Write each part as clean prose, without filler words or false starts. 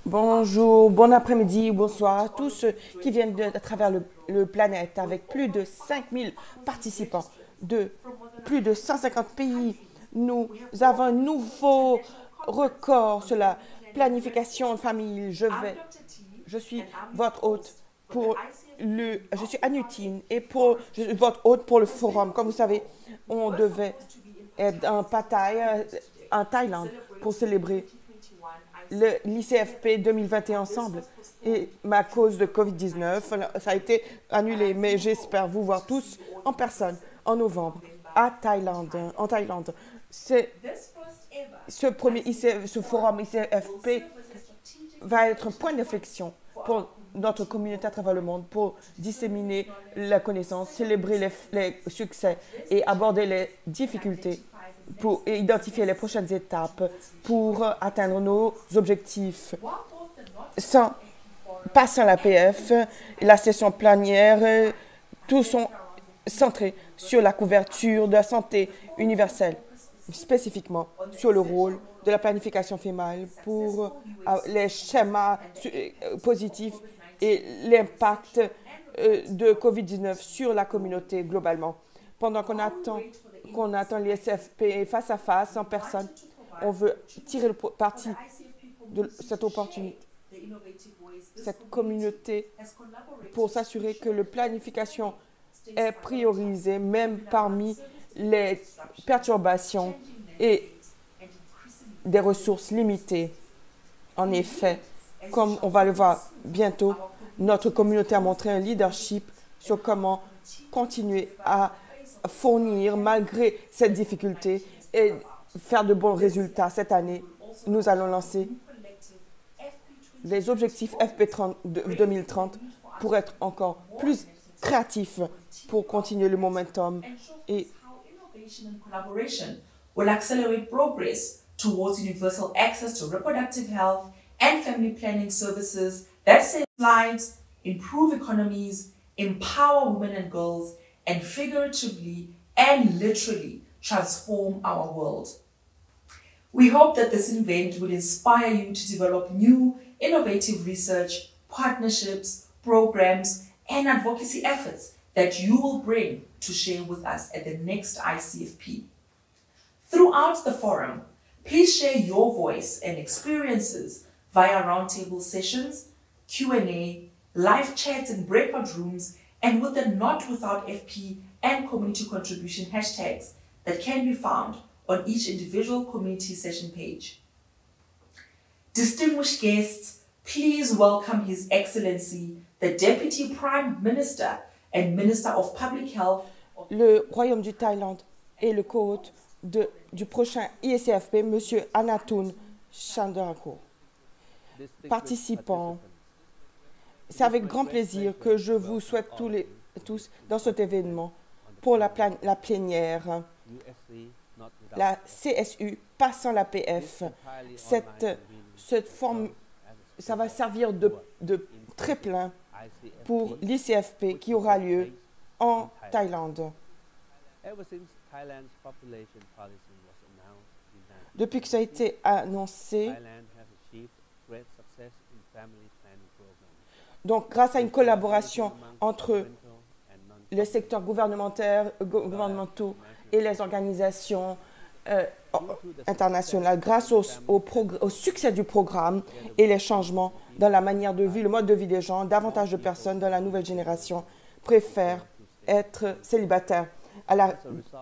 Bonjour, bon après-midi, bonsoir à tous ceux qui viennent à travers le planète avec plus de 5000 participants de plus de 150 pays. Nous avons un nouveau record sur la planification de famille. Je suis votre hôte je suis Anutine et je suis votre hôte pour le forum. Comme vous savez, on devait être en Pattaya, en Thaïlande, pour célébrer l'ICFP 2021 ensemble. Et à cause de Covid-19, ça a été annulé. Mais j'espère vous voir tous en personne en novembre en Thaïlande. Ce forum ICFP va être un point d'inflexion pour notre communauté à travers le monde, pour disséminer la connaissance, célébrer les succès et aborder les difficultés, pour identifier les prochaines étapes pour atteindre nos objectifs. Passant l'APF, la session plénière, tous sont centrés sur la couverture de la santé universelle, spécifiquement sur le rôle de la planification fémale pour les schémas positifs et l'impact de COVID-19 sur la communauté globalement. Pendant qu'on attend l'ICFP face à face, en personne, on veut tirer le parti de cette opportunité, cette communauté, pour s'assurer que la planification est priorisée, même parmi les perturbations et des ressources limitées. En effet, comme on va le voir bientôt, notre communauté a montré un leadership sur comment continuer à fournir malgré cette difficulté et faire de bons résultats. Cette année, nous allons lancer les objectifs FP30 2030 pour être encore plus créatifs, pour continuer le momentum et will accelerate progress towards universal access to reproductive health and family planning services that save lives, improve economies, empower women and girls, and figuratively and literally transform our world. We hope that this event will inspire you to develop new, innovative research, partnerships, programs, and advocacy efforts that you will bring to share with us at the next ICFP. Throughout the forum, please share your voice and experiences via roundtable sessions, Q&A, live chats in breakout rooms, and with the Not Without FP and community contribution hashtags that can be found on each individual community session page. Distinguished guests, please welcome His Excellency, the Deputy Prime Minister and Minister of Public Health. Le Royaume du Thaïlande et le co-hôte du prochain ICFP, M. Anatoon Chandrakoor. Participants, c'est avec grand plaisir que je vous souhaite tous dans cet événement pour la plénière, la CSU passant la PF. Cette forme, ça va servir de très-plein pour l'ICFP qui aura lieu en Thaïlande. Depuis que ça a été annoncé, donc grâce à une collaboration entre les secteurs gouvernementaux et les organisations internationales, grâce au succès du programme et les changements dans la manière de vie, le mode de vie des gens, davantage de personnes dans la nouvelle génération préfèrent être célibataires.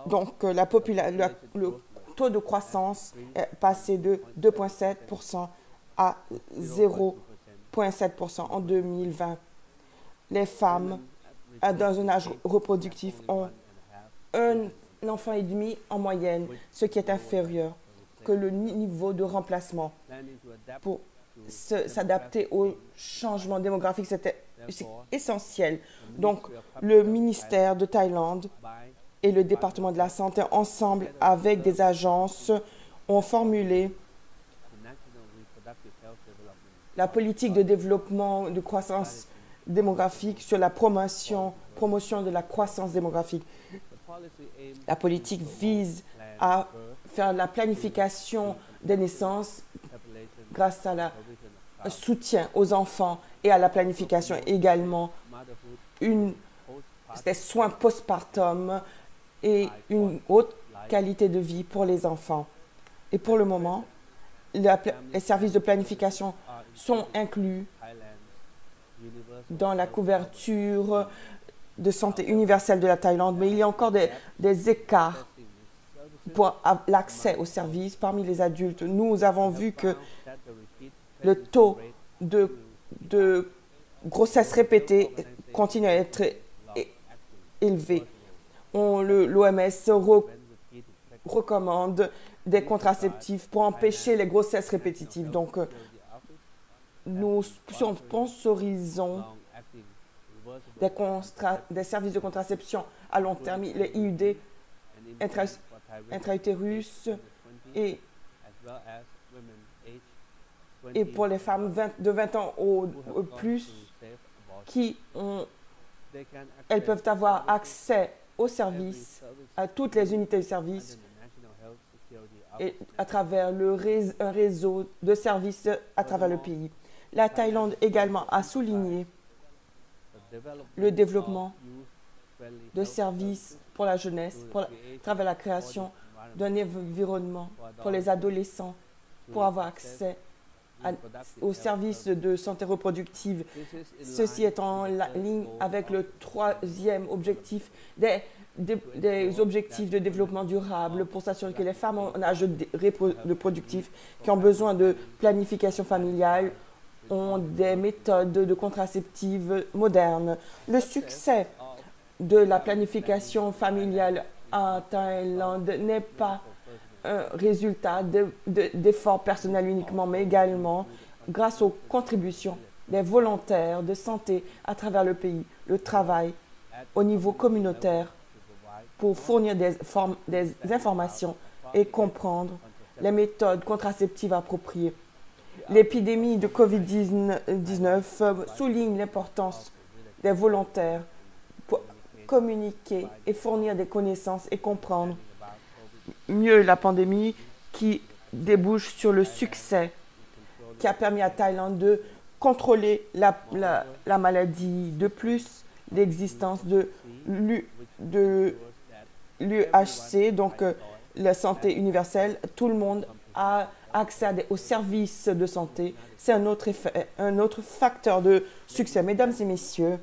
Donc, le taux de croissance est passé de 2,7% à 0,7% en 2020. Les femmes dans un âge reproductif ont un enfant et demi en moyenne, ce qui est inférieur que le niveau de remplacement. Pour s'adapter au changement démographique, c'est essentiel. Donc, le ministère de Thaïlande et le département de la santé, ensemble avec des agences, ont formulé la politique de développement de croissance démographique sur la promotion de la croissance démographique. La politique vise à faire la planification des naissances grâce à la soutien aux enfants et à la planification également, des soins postpartum et une haute qualité de vie pour les enfants. Et pour le moment, les services de planification sont inclus dans la couverture de santé universelle de la Thaïlande, mais il y a encore des écarts pour l'accès aux services parmi les adultes. Nous avons vu que le taux de grossesse répétée continue à être élevé. L'OMS recommande des contraceptifs pour empêcher les grossesses répétitives. Donc, nous sponsorisons des services de contraception à long terme, les IUD, intra-utérus, et pour les femmes de 20 ans au plus, elles peuvent avoir accès aux services, à toutes les unités de service, et à travers un réseau de services à travers le pays. La Thaïlande également a souligné le développement de services pour la jeunesse, à travers la création d'un environnement pour les adolescents pour avoir accès aux services de santé reproductive. Ceci est en ligne avec le troisième objectif des objectifs de développement durable pour s'assurer que les femmes en âge reproductif qui ont besoin de planification familiale ont des méthodes de contraceptives modernes. Le succès de la planification familiale en Thaïlande n'est pas un résultat d'efforts personnels uniquement, mais également grâce aux contributions des volontaires de santé à travers le pays, le travail au niveau communautaire pour fournir des informations et comprendre les méthodes contraceptives appropriées. L'épidémie de COVID-19 souligne l'importance des volontaires pour communiquer et fournir des connaissances et comprendre mieux la pandémie qui débouche sur le succès qui a permis à Thaïlande de contrôler la maladie. De plus, l'existence de l'UHC, donc la santé universelle, tout le monde a accès aux services de santé. C'est un autre facteur de succès. Mesdames et messieurs,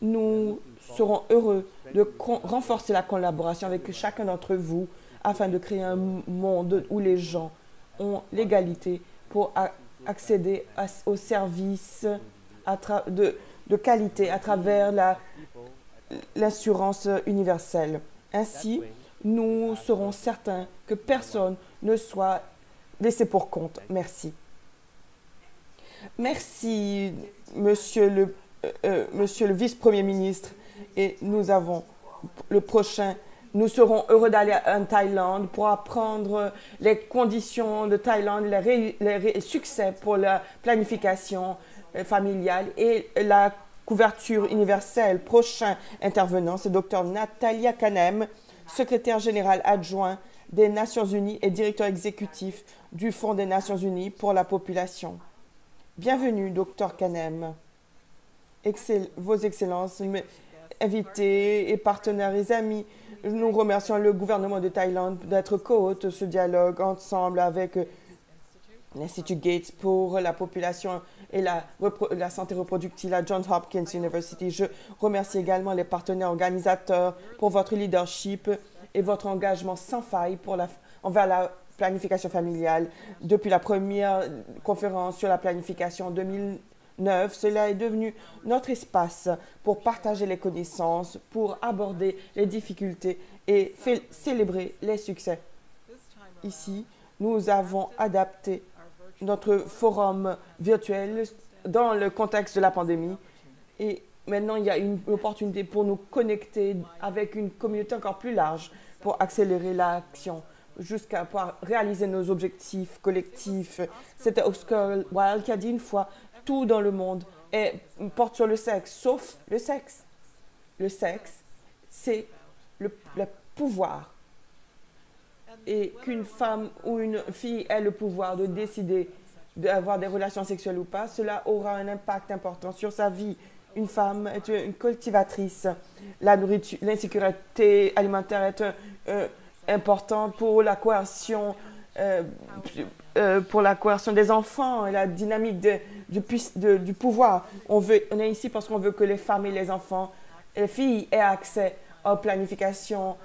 nous serons heureux de renforcer la collaboration avec chacun d'entre vous afin de créer un monde où les gens ont l'égalité pour accéder aux services de qualité à travers l'assurance universelle. Ainsi, nous serons certains que personne ne soit laissé pour compte. Merci. Merci, monsieur le vice-premier ministre. Et nous avons le prochain. Nous serons heureux d'aller en Thaïlande pour apprendre les conditions de Thaïlande, les succès pour la planification familiale et la couverture universelle. Prochain intervenant, c'est Dr Natalia Kanem, secrétaire général adjoint des Nations Unies et directeur exécutif du Fonds des Nations Unies pour la population. Bienvenue, Dr Kanem. Vos Excellences, invités et partenaires et amis, nous remercions le gouvernement de Thaïlande d'être co-hôte de ce dialogue ensemble avec l'Institut Gates pour la population et la santé reproductive à Johns Hopkins University. Je remercie également les partenaires organisateurs pour votre leadership et votre engagement sans faille envers la planification familiale. Depuis la première conférence sur la planification en 2009, cela est devenu notre espace pour partager les connaissances, pour aborder les difficultés et célébrer les succès. Ici, nous avons adapté notre forum virtuel dans le contexte de la pandémie et maintenant il y a une opportunité pour nous connecter avec une communauté encore plus large pour accélérer l'action jusqu'à pouvoir réaliser nos objectifs collectifs. C'était Oscar Wilde qui a dit une fois: tout dans le monde porte sur le sexe, sauf le sexe. Le sexe, c'est le pouvoir. Et qu'une femme ou une fille ait le pouvoir de décider d'avoir des relations sexuelles ou pas, cela aura un impact important sur sa vie. Une femme est une cultivatrice. La nourriture, l'insécurité alimentaire est importante euh, pour la coercion des enfants et la dynamique du pouvoir. On est ici parce qu'on veut que les femmes et les enfants, les filles aient accès à la planification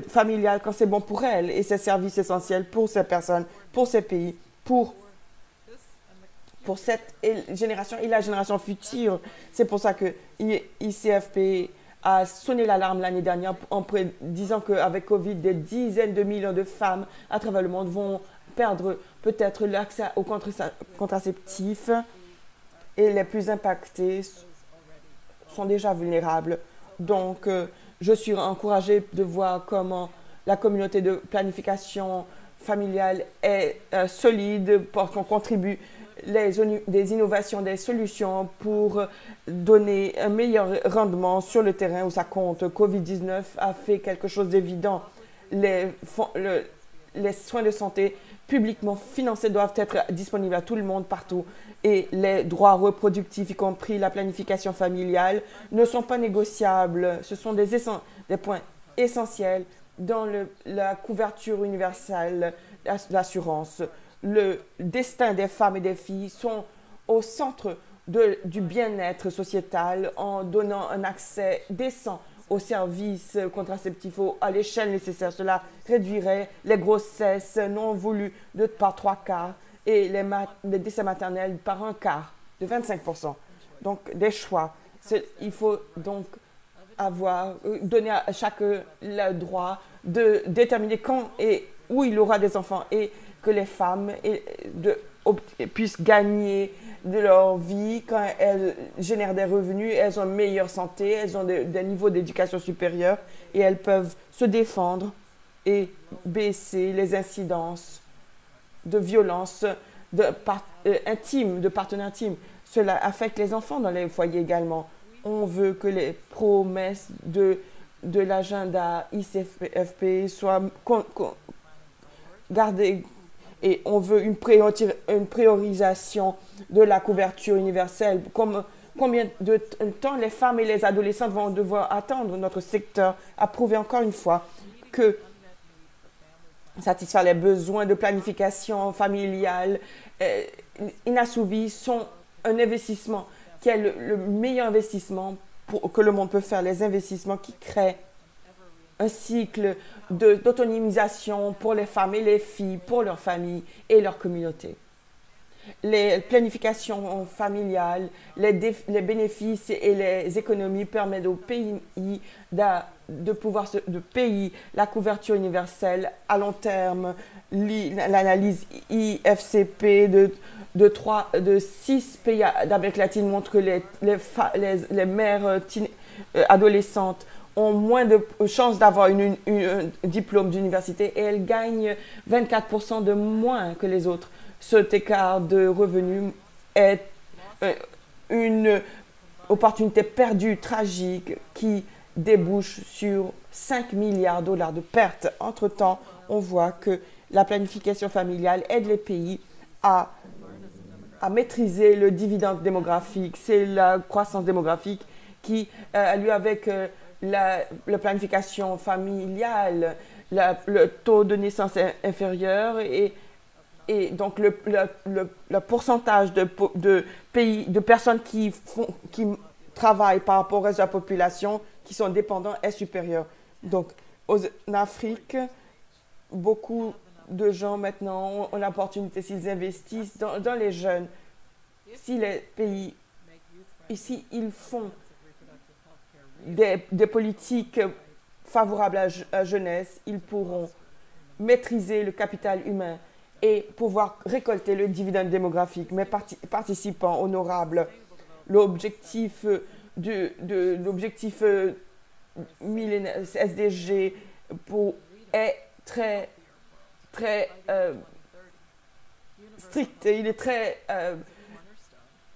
familiale quand c'est bon pour elles et ces services essentiels pour ces personnes, pour ces pays, pour cette génération et la génération future. C'est pour ça que ICFP a sonné l'alarme l'année dernière en disant qu'avec Covid, des dizaines de millions de femmes à travers le monde vont perdre peut-être l'accès aux contraceptifs et les plus impactés sont déjà vulnérables. Donc, je suis encouragée de voir comment la communauté de planification familiale est solide pour qu'on contribue des innovations, des solutions pour donner un meilleur rendement sur le terrain où ça compte. COVID-19 a fait quelque chose d'évident. Les soins de santé publiquement financés doivent être disponibles à tout le monde partout et les droits reproductifs, y compris la planification familiale, ne sont pas négociables. Ce sont des points essentiels dans la couverture universelle d'assurance. Le destin des femmes et des filles sont au centre du bien-être sociétal en donnant un accès décent aux services contraceptifs à l'échelle nécessaire. Cela réduirait les grossesses non voulues par 3/4 et les décès maternels par 1/4, de 25%. Donc, des choix. Il faut donc donner à chacun le droit de déterminer quand et où il aura des enfants et que les femmes puissent gagner de leur vie quand elles génèrent des revenus, elles ont une meilleure santé, elles ont des niveaux d'éducation supérieurs et elles peuvent se défendre et baisser les incidences de violence intime, de partenaires intimes. Cela affecte les enfants dans les foyers également. On veut que les promesses de l'agenda ICFP soient gardées et on veut une priorisation de la couverture universelle. Combien de temps les femmes et les adolescentes vont devoir attendre? Notre secteur a prouvé encore une fois que satisfaire les besoins de planification familiale inassouvis sont un investissement qui est le meilleur investissement que le monde peut faire, les investissements qui créent un cycle d'autonomisation pour les femmes et les filles, pour leurs familles et leur communauté. Les planifications familiales, les bénéfices et les économies permettent aux pays de payer la couverture universelle à long terme. L'analyse IFCP de 6 pays d'Amérique latine montre que les mères adolescentes ont moins de chances d'avoir un diplôme d'université et elles gagnent 24% de moins que les autres. Cet écart de revenus est une opportunité perdue, tragique, qui débouche sur 5 milliards de dollars de pertes. Entre-temps, on voit que la planification familiale aide les pays à maîtriser le dividende démographique. C'est la croissance démographique qui a lieu avec la planification familiale, le taux de naissance est inférieur et donc le pourcentage de personnes qui travaillent par rapport au reste de la population qui sont dépendants est supérieur. Donc en Afrique, beaucoup de gens maintenant ont l'opportunité, s'ils investissent dans les jeunes, si les pays ici, ils font des politiques favorables à la jeunesse, ils pourront maîtriser le capital humain et pouvoir récolter le dividende démographique. Mais participants honorables, l'objectif millénaire SDG est très strict. Il est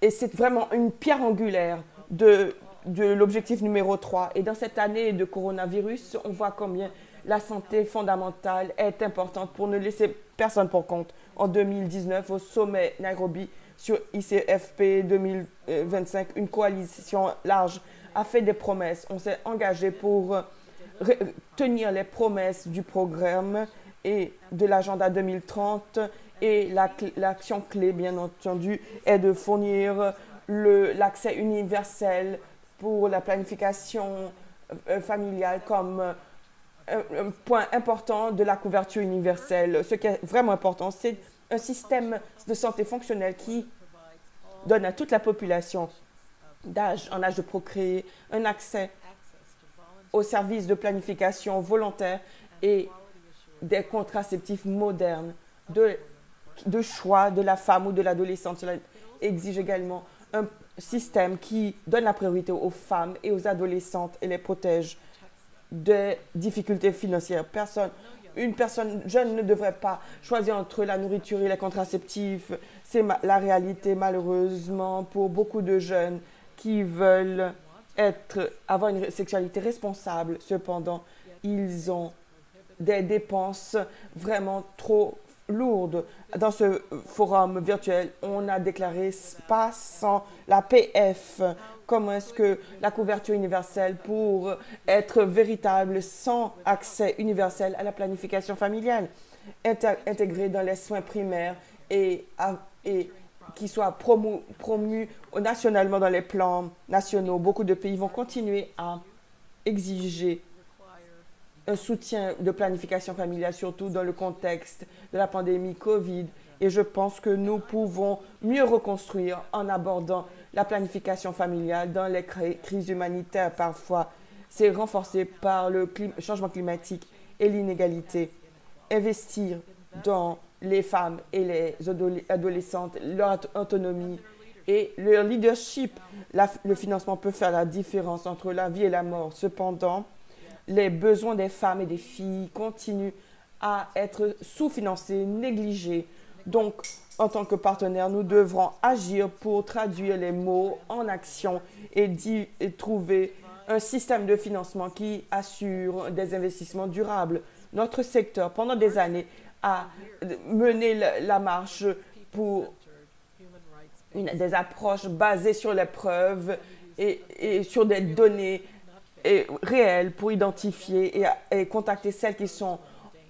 et c'est vraiment une pierre angulaire de l'objectif numéro 3. Et dans cette année de coronavirus, on voit combien la santé fondamentale est importante pour ne laisser personne pour compte. en 2019 au sommet Nairobi sur ICFP 2025. Une coalition large a fait des promesses. On s'est engagé pour tenir les promesses du programme et de l'agenda 2030. Et l'action clé, bien entendu, est de fournir l'accès universel pour la planification familiale comme un point important de la couverture universelle. Ce qui est vraiment important, c'est un système de santé fonctionnel qui donne à toute la population en âge de procréer un accès aux services de planification volontaire et des contraceptifs modernes de choix de la femme ou de l'adolescente. Cela exige également un système qui donne la priorité aux femmes et aux adolescentes et les protège des difficultés financières. Une personne jeune ne devrait pas choisir entre la nourriture et les contraceptifs. C'est la réalité, malheureusement, pour beaucoup de jeunes qui veulent avoir une sexualité responsable. Cependant, ils ont des dépenses vraiment trop lourdes. Dans ce forum virtuel, on a déclaré pas sans la PF. Comment est-ce que la couverture universelle pour être véritable sans accès universel à la planification familiale, intégrée dans les soins primaires et qui soit promu nationalement dans les plans nationaux. Beaucoup de pays vont continuer à exiger un soutien de planification familiale, surtout dans le contexte de la pandémie COVID. Et je pense que nous pouvons mieux reconstruire en abordant la planification familiale dans les crises humanitaires. Parfois, c'est renforcé par le changement climatique et l'inégalité. Investir dans les femmes et les adolescentes, leur autonomie et leur leadership. Le financement peut faire la différence entre la vie et la mort. Cependant, les besoins des femmes et des filles continuent à être sous-financés, négligés. Donc, en tant que partenaire, nous devrons agir pour traduire les mots en action et trouver un système de financement qui assure des investissements durables. Notre secteur, pendant des années, a mené la marche pour des approches basées sur les preuves et sur des données réelles pour identifier et contacter celles qui sont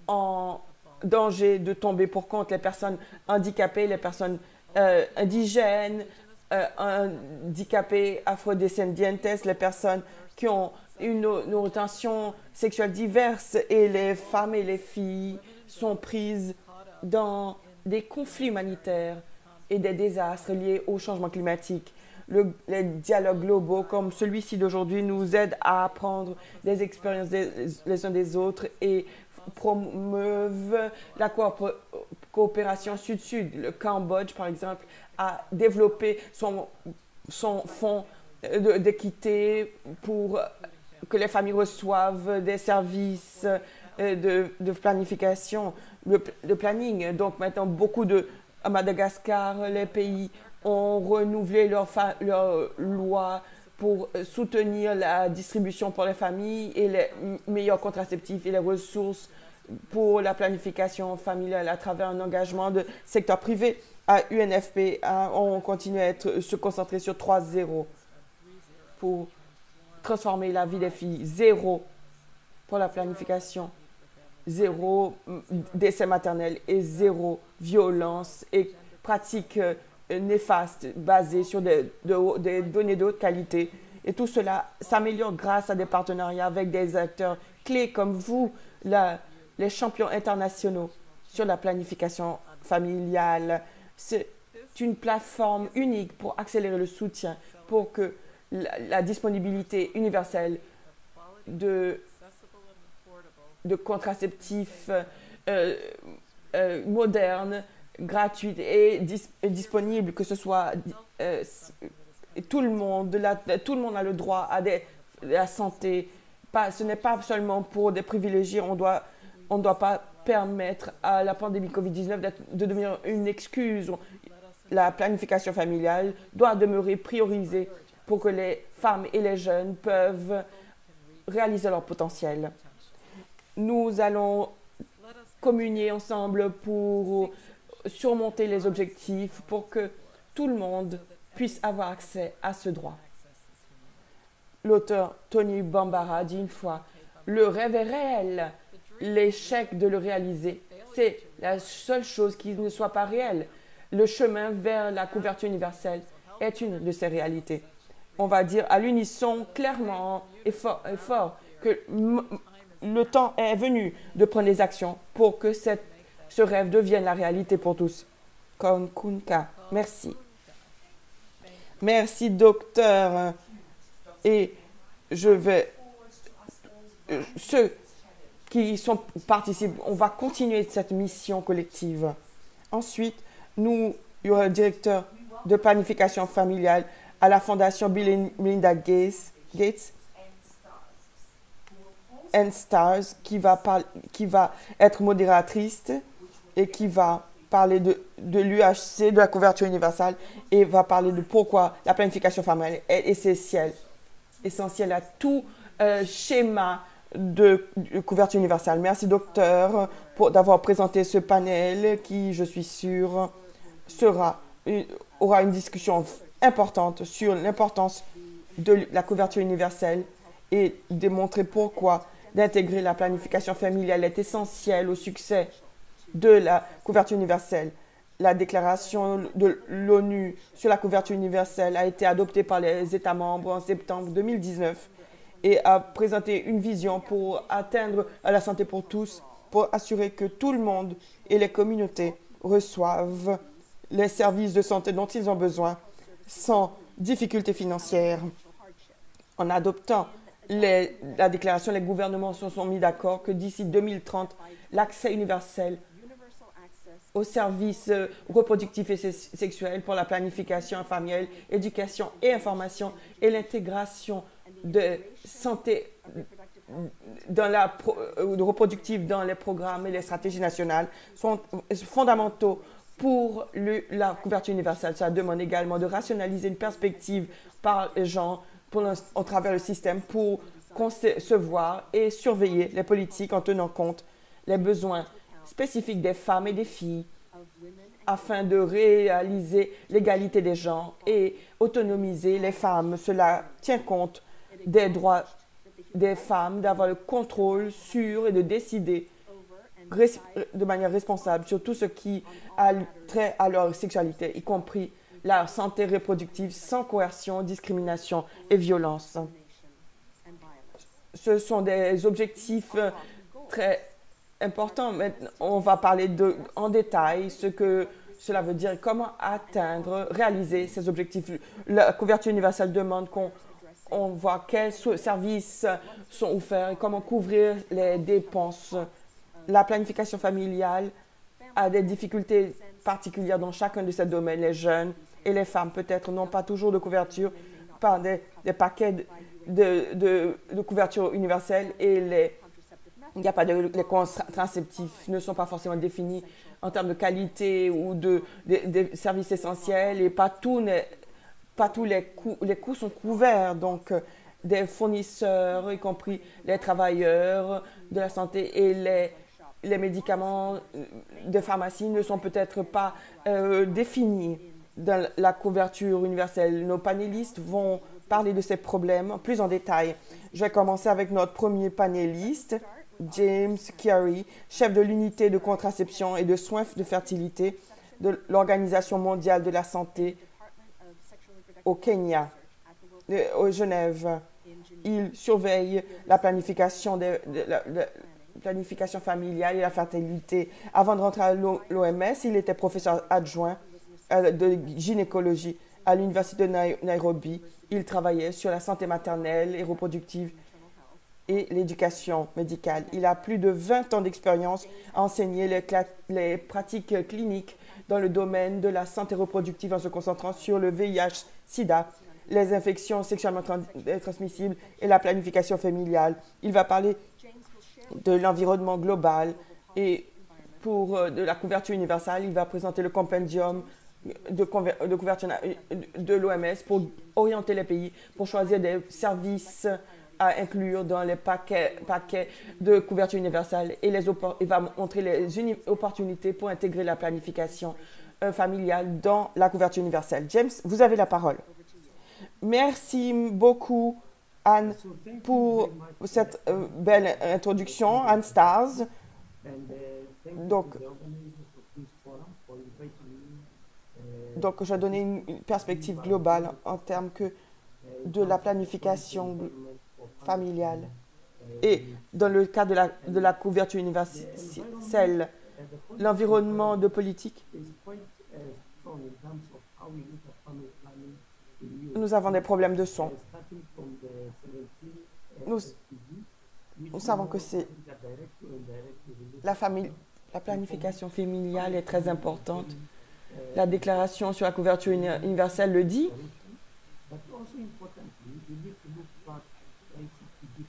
en danger de tomber pour compte, les personnes handicapées, les personnes indigènes, handicapées, afrodescendientes, les personnes qui ont une orientation sexuelle diverse, et les femmes et les filles sont prises dans des conflits humanitaires et des désastres liés au changement climatique. Les dialogues globaux comme celui-ci d'aujourd'hui nous aident à apprendre des expériences les uns des autres et promeuvent la coopération sud-sud. Le Cambodge, par exemple, a développé son fonds d'équité pour que les familles reçoivent des services de planification, de planning. Donc maintenant, à Madagascar, les pays ont renouvelé leur loi pour soutenir la distribution pour les familles et les meilleurs contraceptifs et les ressources pour la planification familiale à travers un engagement de secteur privé. À UNFP, on continue à se concentrer sur 3-0 pour transformer la vie des filles. 0 pour la planification, 0 décès maternel et 0 violence et pratiques néfastes basées sur des données de haute qualité. Et tout cela s'améliore grâce à des partenariats avec des acteurs clés comme vous, les champions internationaux sur la planification familiale. C'est une plateforme unique pour accélérer le soutien, pour que la disponibilité universelle de contraceptifs modernes, gratuite et disponible, que ce soit tout le monde a le droit à la santé. Ce n'est pas seulement pour des privilégiés. On ne doit pas permettre à la pandémie COVID-19 de devenir une excuse. La planification familiale doit demeurer priorisée pour que les femmes et les jeunes peuvent réaliser leur potentiel. Nous allons communier ensemble pour surmonter les objectifs pour que tout le monde puisse avoir accès à ce droit. L'auteur Tony Bambara dit une fois, le rêve est réel, l'échec de le réaliser, c'est la seule chose qui ne soit pas réelle. Le chemin vers la couverture universelle est une de ces réalités. On va dire à l'unisson, clairement et fort que le temps est venu de prendre les actions pour que ce rêve devienne la réalité pour tous. Konkunka, merci. Merci, docteur. Et je vais... Ceux qui participent, on va continuer cette mission collective. Ensuite, il y aura le directeur de planification familiale à la Fondation Bill et Melinda Gates and Stars, qui va être modératrice et qui va parler de l'UHC, de la couverture universelle, et va parler de pourquoi la planification familiale est essentielle à tout schéma de couverture universelle. Merci, docteur, d'avoir présenté ce panel qui, je suis sûre, aura une discussion importante sur l'importance de la couverture universelle et démontrer pourquoi d'intégrer la planification familiale est essentiel au succès de la couverture universelle. La déclaration de l'ONU sur la couverture universelle a été adoptée par les États membres en septembre 2019 et a présenté une vision pour atteindre la santé pour tous, pour assurer que tout le monde et les communautés reçoivent les services de santé dont ils ont besoin sans difficultés financières. En adoptant la déclaration, les gouvernements se sont mis d'accord que d'ici 2030, l'accès universel aux services reproductifs et sexuels pour la planification familiale, éducation et information et l'intégration de santé reproductive dans les programmes et les stratégies nationales sont fondamentaux pour la couverture universelle. Ça demande également de rationaliser une perspective par les gens au travers du système pour concevoir et surveiller les politiques en tenant compte les besoins spécifiques des femmes et des filles afin de réaliser l'égalité des genres et autonomiser les femmes. Cela tient compte des droits des femmes d'avoir le contrôle sur et de décider de manière responsable sur tout ce qui a trait à leur sexualité, y compris la santé reproductive sans coercion, discrimination et violence. Ce sont des objectifs très importants. Maintenant, on va parler en détail ce que cela veut dire et comment réaliser ces objectifs. La couverture universelle demande qu'on voit quels services sont offerts et comment couvrir les dépenses. La planification familiale a des difficultés particulières dans chacun de ces domaines. Les jeunes et les femmes, peut-être, n'ont pas toujours de couverture par des paquets de couverture universelle et les contraceptifs ne sont pas forcément définis en termes de qualité ou de services essentiels et pas tous les coûts sont couverts. Donc, des fournisseurs, y compris les travailleurs de la santé et les médicaments de pharmacie ne sont peut-être pas définis dans la couverture universelle. Nos panélistes vont parler de ces problèmes plus en détail. Je vais commencer avec notre premier panéliste, James Carey, chef de l'unité de contraception et de soins de fertilité de l'Organisation mondiale de la santé au Kenya, au Genève. Il surveille la planification planification familiale et la fertilité. Avant de rentrer à l'OMS, il était professeur adjoint de gynécologie à l'Université de Nairobi. Il travaillait sur la santé maternelle et reproductive et l'éducation médicale. Il a plus de 20 ans d'expérience à enseigner les pratiques cliniques dans le domaine de la santé reproductive en se concentrant sur le VIH-Sida, les infections sexuellement transmissibles et la planification familiale. Il va parler de l'environnement global et de la couverture universelle, il va présenter le compendium de couverture de l'OMS pour orienter les pays, pour choisir des services à inclure dans les paquets de couverture universelle et il va montrer les opportunités pour intégrer la planification familiale dans la couverture universelle. James, vous avez la parole. Merci beaucoup, Anne, pour cette belle introduction, Anne Stars. Donc, je vais donner une perspective globale en termes de la planification familiale. Et dans le cas de la couverture universelle, l'environnement de politique, nous avons des problèmes de son. Nous savons que c'est la planification familiale est très importante. La déclaration sur la couverture universelle le dit.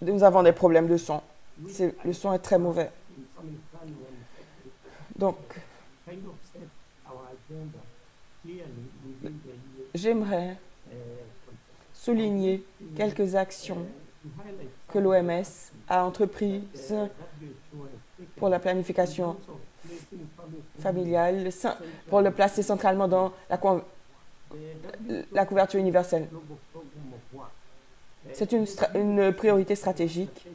Nous avons des problèmes de son. Le son est très mauvais. Donc, j'aimerais souligner quelques actions que l'OMS a entreprises pour la planification familiale, pour le placer centralement dans la couverture universelle. C'est une priorité stratégique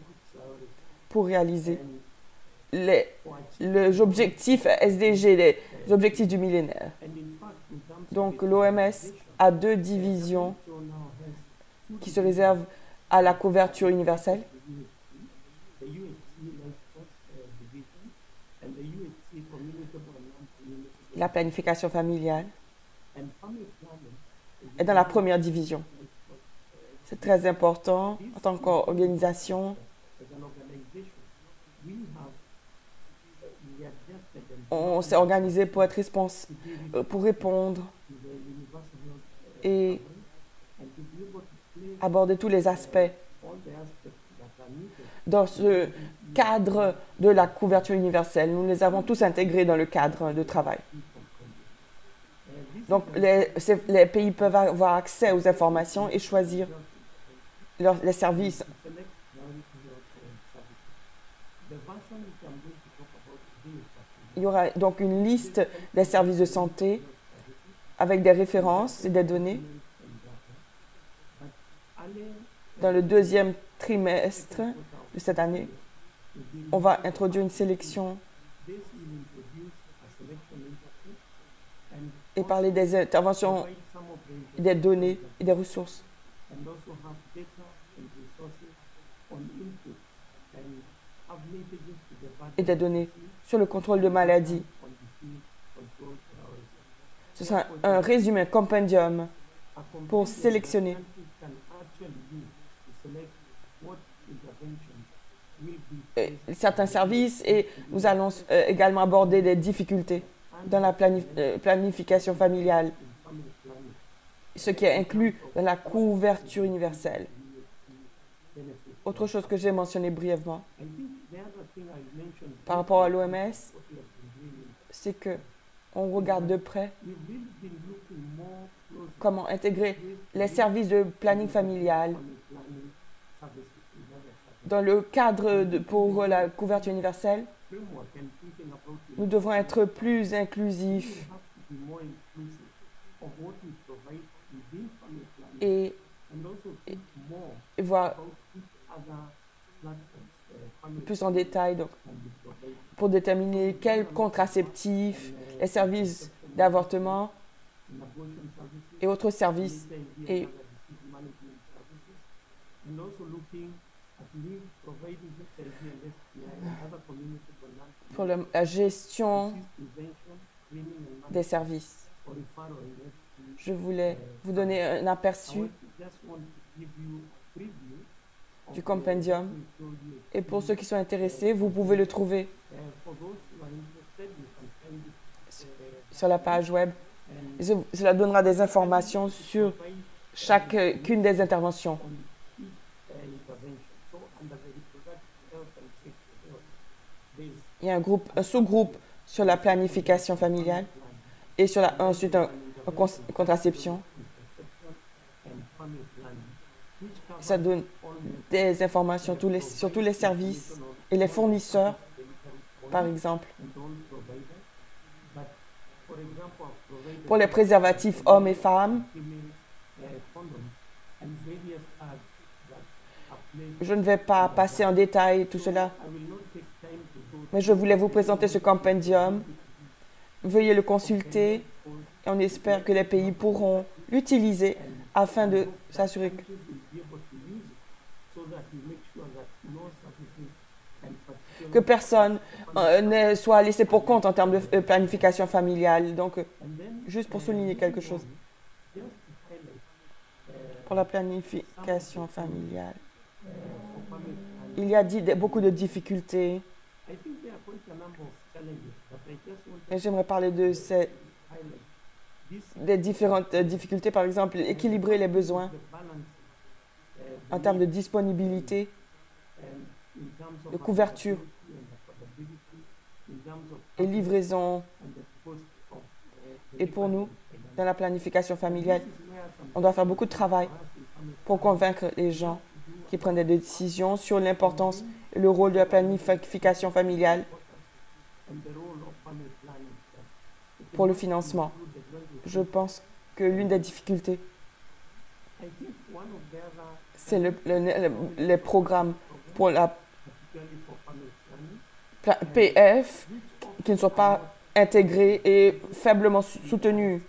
pour réaliser les objectifs SDG, les objectifs du millénaire. Donc, l'OMS a 2 divisions qui se réservent à la couverture universelle. La planification familiale est dans la première division. C'est très important en tant qu'organisation. On s'est organisé pour être pour répondre et aborder tous les aspects dans ce cadre de la couverture universelle. Nous les avons tous intégrés dans le cadre de travail. Donc, les pays peuvent avoir accès aux informations et choisir les services. Il y aura donc une liste des services de santé avec des références et des données. Dans le 2e trimestre de cette année, on va introduire une sélection et parler des interventions, des données et des ressources. Et des données sur le contrôle de maladies. Ce sera un résumé, un compendium pour sélectionner certains services et nous allons également aborder des difficultés dans la planification familiale, ce qui est inclus dans la couverture universelle. Autre chose que j'ai mentionné brièvement par rapport à l'OMS, c'est que on regarde de près comment intégrer les services de planning familial dans le cadre pour la couverture universelle. Nous devons être plus inclusifs et voir plus en détail donc, pour déterminer quels contraceptifs, les services d'avortement et autres services et pour la gestion des services. Je voulais vous donner un aperçu du compendium et pour ceux qui sont intéressés, vous pouvez le trouver sur la page web. Cela donnera des informations sur chacune des interventions. Il y a un sous-groupe sur la planification familiale et ensuite une contraception. Ça donne des informations sur tous les services et les fournisseurs, par exemple. Pour les préservatifs hommes et femmes, je ne vais pas passer en détail tout cela, mais je voulais vous présenter ce compendium. Veuillez le consulter et on espère que les pays pourront l'utiliser afin de s'assurer que personne ne soit laissé pour compte en termes de planification familiale. Donc, juste pour souligner quelque chose, pour la planification familiale, il y a beaucoup de difficultés. Et j'aimerais parler des différentes difficultés, par exemple, équilibrer les besoins en termes de disponibilité, de couverture et livraison. Et pour nous, dans la planification familiale, on doit faire beaucoup de travail pour convaincre les gens qui prennent des décisions sur l'importance et le rôle de la planification familiale pour le financement. Je pense que l'une des difficultés, c'est les programmes pour la PF qui ne sont pas intégrés et faiblement soutenus.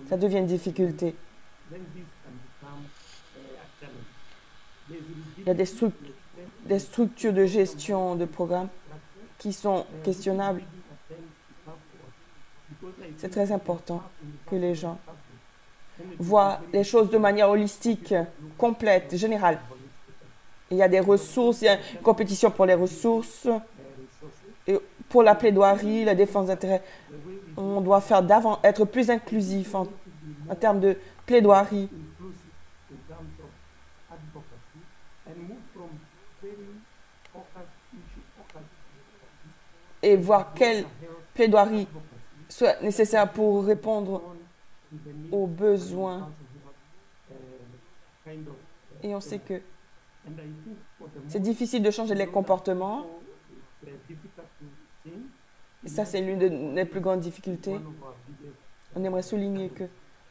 Ça devient une difficulté. Il y a des structures de gestion de programmes qui sont questionnables. C'est très important que les gens voient les choses de manière holistique, complète, générale. Il y a des ressources, il y a une compétition pour les ressources. Et pour la plaidoirie, la défense d'intérêts, on doit être plus inclusif en termes de plaidoirie. Et voir quelle plaidoirie soit nécessaire pour répondre aux besoins. Et on sait que c'est difficile de changer les comportements. Et ça, c'est l'une des plus grandes difficultés. On aimerait souligner que,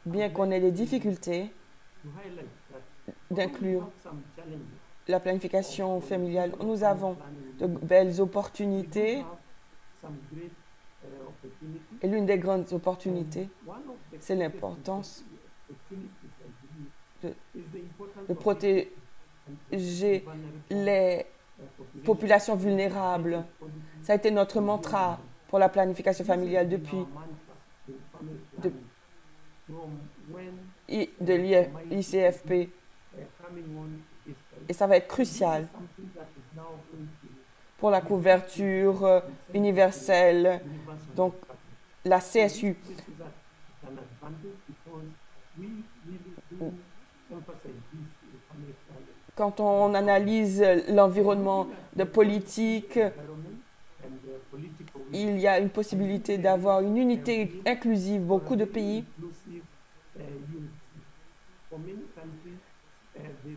bien qu'on ait des difficultés d'inclure la planification familiale, nous avons de belles opportunités. Et l'une des grandes opportunités, c'est l'importance de protéger les populations vulnérables. Ça a été notre mantra pour la planification familiale depuis de l'ICFP. Et ça va être crucial pour la couverture universelle, donc la CSU. Quand on analyse l'environnement de politique, il y a une possibilité d'avoir une unité inclusive. Beaucoup de pays,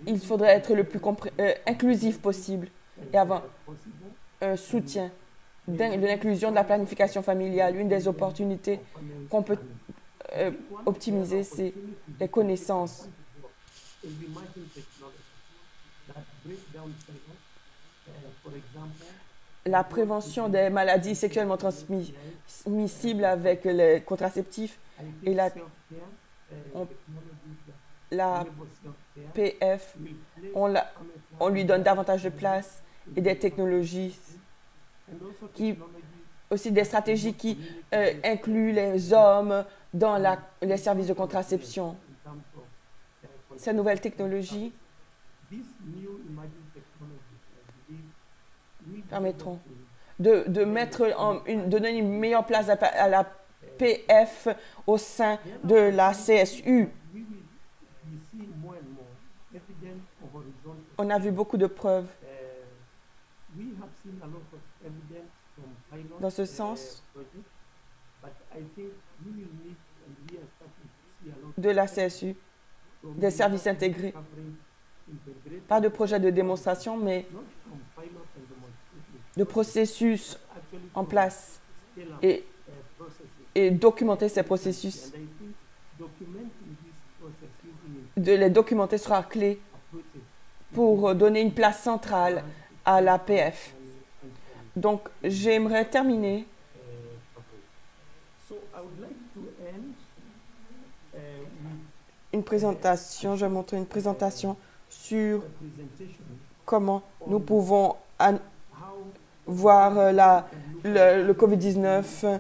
il faudrait être le plus inclusif possible et avoir un soutien de l'inclusion de la planification familiale. Une des opportunités qu'on peut optimiser, c'est les connaissances. La prévention des maladies sexuellement transmissibles avec les contraceptifs et la PF, on lui donne davantage de place et des technologies, aussi des stratégies qui incluent les hommes dans les services de contraception. Ces nouvelles technologies permettront de donner une meilleure place à la PF au sein de la CSU. On a vu beaucoup de preuves dans ce sens de la CSU. des services intégrés. Pas de projet de démonstration, mais de processus en place et documenter ces processus. De les documenter sera clé pour donner une place centrale à l'APF. Donc, j'aimerais terminer une présentation. Je vais montrer une présentation sur comment nous pouvons voir le COVID-19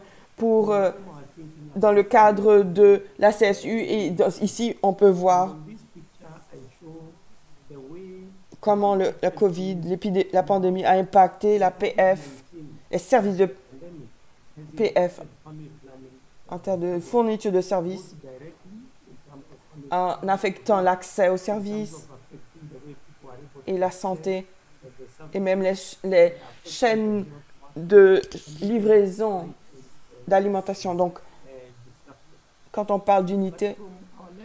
dans le cadre de la CSU. Et ici, on peut voir comment la COVID, la pandémie a impacté la PF, les services de PF en termes de fourniture de services, en affectant l'accès aux services et la santé, et même les chaînes de livraison d'alimentation. Donc, quand on parle d'unité,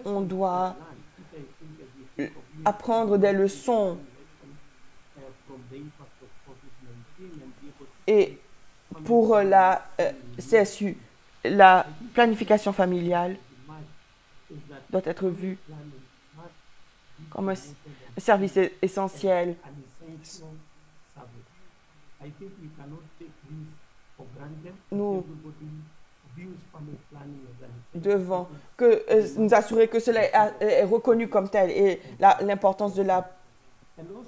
on doit apprendre des leçons et pour la CSU, la planification familiale doit être vue comme un service essentiel. Nous devons nous assurer que cela est reconnu comme tel, et l'importance de la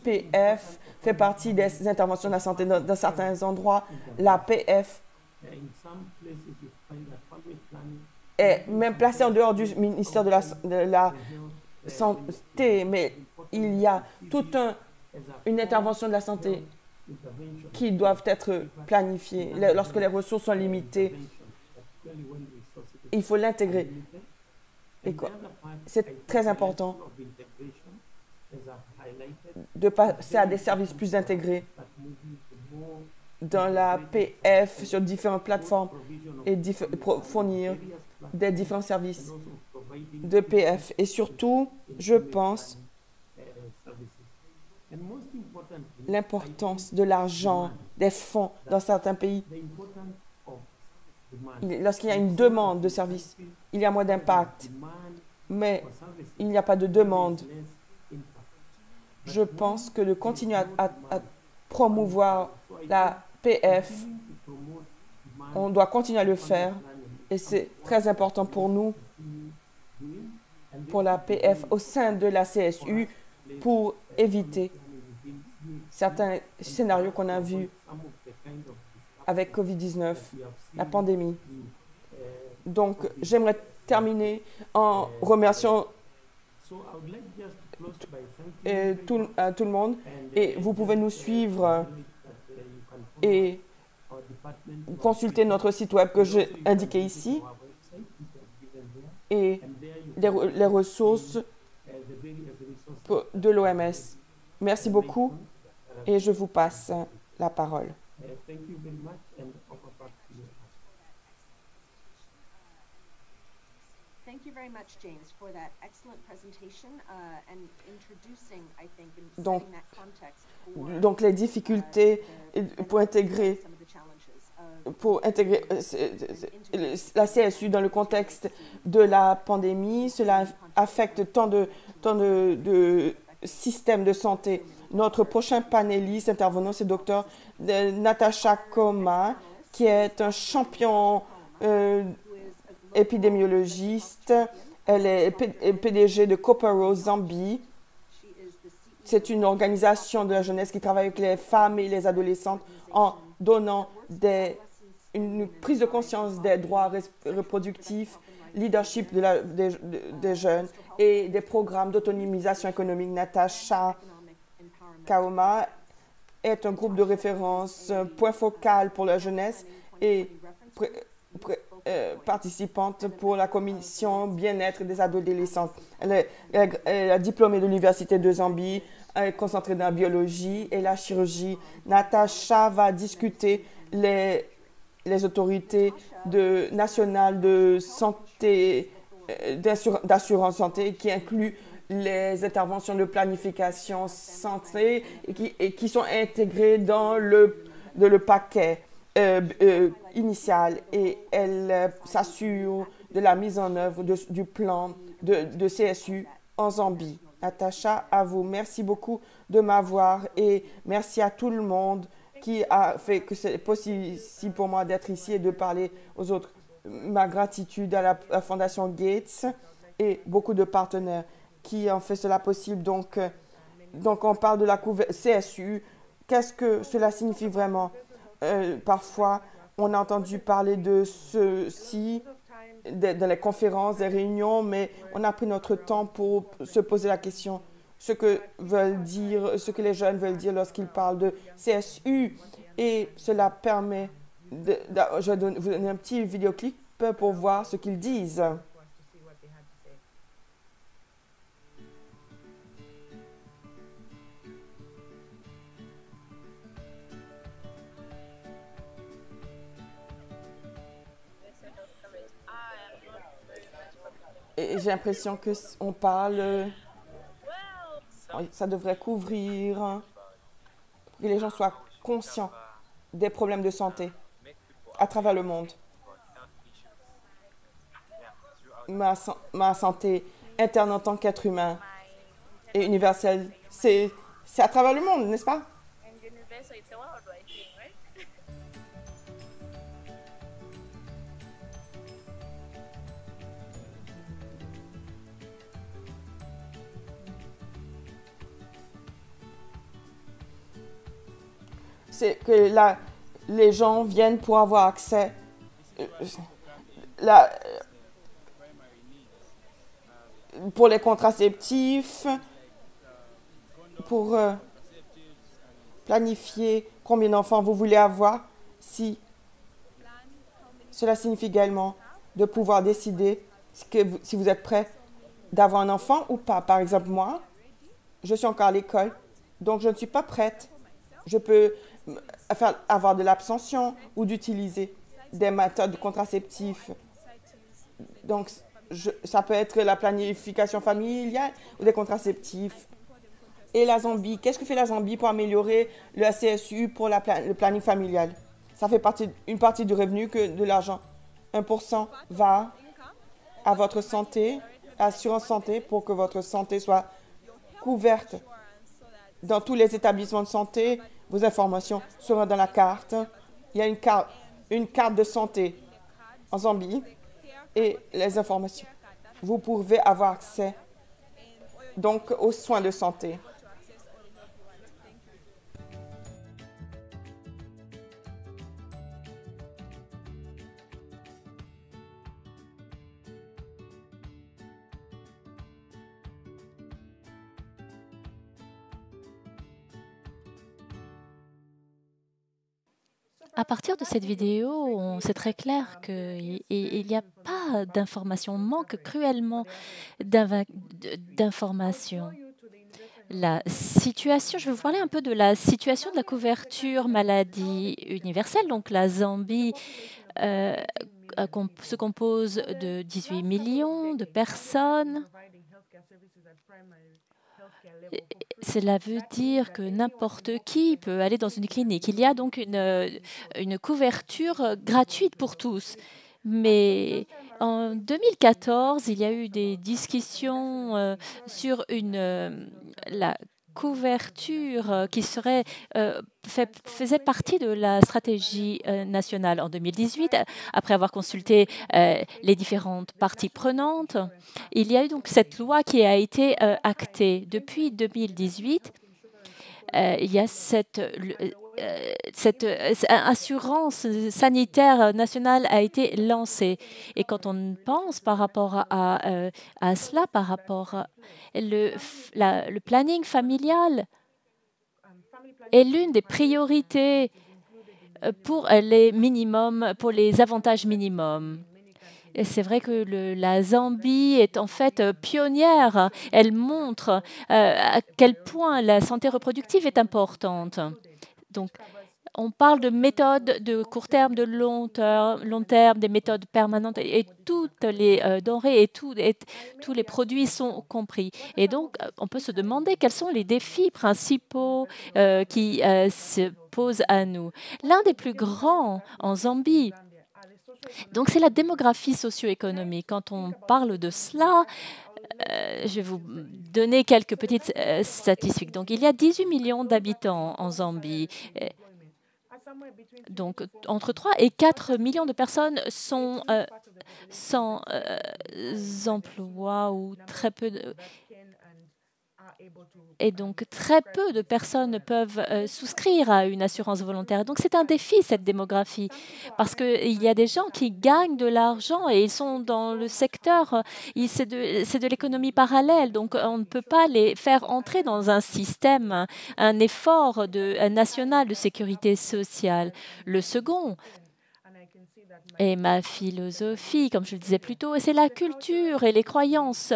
PF fait partie des interventions de la santé. Dans certains endroits, la PF est même placée en dehors du ministère de la Santé, mais il y a toute une intervention de la santé qui doivent être planifiées. Lorsque les ressources sont limitées, il faut l'intégrer. C'est très important de passer à des services plus intégrés dans la PF sur différentes plateformes et fournir des différents services de PF. Et surtout, je pense l'importance de l'argent, des fonds dans certains pays. Lorsqu'il y a une demande de services, il y a moins d'impact, mais il n'y a pas de demande. Je pense que de continuer à promouvoir la PF, on doit continuer à le faire, et c'est très important pour nous, pour la PF au sein de la CSU, pour éviter certains scénarios qu'on a vus avec COVID-19, la pandémie. Donc, j'aimerais terminer en remerciant tout le monde, et vous pouvez nous suivre et consulter notre site web que j'ai indiqué ici et les ressources de l'OMS. Merci beaucoup et je vous passe la parole. Donc les difficultés pour intégrer la CSU dans le contexte de la pandémie, cela affecte tant de systèmes de santé. Notre prochain panéliste intervenant, c'est Dr Natasha Koma, qui est un champion épidémiologiste. Elle est PDG de Kopero Zambie. C'est une organisation de la jeunesse qui travaille avec les femmes et les adolescentes en donnant une prise de conscience des droits reproductifs, leadership des jeunes et des programmes d'autonomisation économique. Natasha Kaoma est un groupe de référence, point focal pour la jeunesse et participante pour la commission bien-être des adolescents. Elle est diplômée de l'Université de Zambie, concentrée dans la biologie et la chirurgie. Natasha va discuter les autorités nationales de santé, d'assurance santé, qui incluent les interventions de planification centrées et qui sont intégrées dans le paquet initial et elle s'assure de la mise en œuvre du plan de CSU en Zambie. Natacha, à vous. Merci beaucoup de m'avoir et merci à tout le monde qui a fait que c'est possible pour moi d'être ici et de parler aux autres. Ma gratitude à la Fondation Gates et beaucoup de partenaires qui ont fait cela possible. Donc on parle de la CSU. Qu'est-ce que cela signifie vraiment? Parfois, on a entendu parler de ceci dans les conférences, des réunions, mais on a pris notre temps pour se poser la question ce que les jeunes veulent dire lorsqu'ils parlent de CSU. Et cela permet je vais vous donner un petit vidéoclip pour voir ce qu'ils disent. Et j'ai l'impression qu'on parle, ça devrait couvrir, que les gens soient conscients des problèmes de santé à travers le monde. Ma santé interne en tant qu'être humain et universelle, c'est à travers le monde, n'est-ce pas? C'est que les gens viennent pour avoir accès pour les contraceptifs, pour planifier combien d'enfants vous voulez avoir. Si cela signifie également de pouvoir décider si vous êtes prêt d'avoir un enfant ou pas. Par exemple, moi, je suis encore à l'école, donc je ne suis pas prête. Je peux avoir de l'abstention ou d'utiliser des méthodes contraceptives. Donc, ça peut être la planification familiale ou des contraceptifs. Et la Zambie, qu'est-ce que fait la Zambie pour améliorer le CSU pour le planning familial? Ça fait une partie du revenu que de l'argent. 1% va à votre santé, assurance santé, pour que votre santé soit couverte dans tous les établissements de santé. Vos informations seront dans la carte. Il y a une carte de santé en Zambie et les informations. Vous pouvez avoir accès donc aux soins de santé. À partir de cette vidéo, c'est très clair qu'il n'y a pas d'informations, on manque cruellement d'informations. La situation, je vais vous parler un peu de la situation de la couverture maladie universelle. Donc la Zambie se compose de 18 millions de personnes. Cela veut dire que n'importe qui peut aller dans une clinique. Il y a donc une couverture gratuite pour tous. Mais en 2014, il y a eu des discussions sur la couverture qui faisait partie de la stratégie nationale en 2018, après avoir consulté les différentes parties prenantes. Il y a eu donc cette loi qui a été actée. Depuis 2018, il y a cette assurance sanitaire nationale a été lancée. Et quand on pense par rapport à cela, par rapport le planning familial est l'une des priorités pour les avantages minimums. C'est vrai que la Zambie est en fait pionnière. Elle montre à quel point la santé reproductive est importante. Donc, On parle de méthodes de court terme, de long terme, des méthodes permanentes et toutes les denrées et tous les produits sont compris. Et donc, on peut se demander quels sont les défis principaux qui se posent à nous. L'un des plus grands en Zambie, donc c'est la démographie socio-économique. Quand on parle de cela, je vais vous donner quelques petites statistiques. Donc, il y a 18 millions d'habitants en Zambie. Donc, entre 3 et 4 millions de personnes sont sans emploi ou très peu et donc, très peu de personnes peuvent souscrire à une assurance volontaire. Donc, c'est un défi, cette démographie, parce qu'il y a des gens qui gagnent de l'argent et ils sont dans le secteur, c'est de l'économie parallèle. Donc, on ne peut pas les faire entrer dans un système, un effort national de sécurité sociale. Le second, et ma philosophie, comme je le disais plus tôt, c'est la culture et les croyances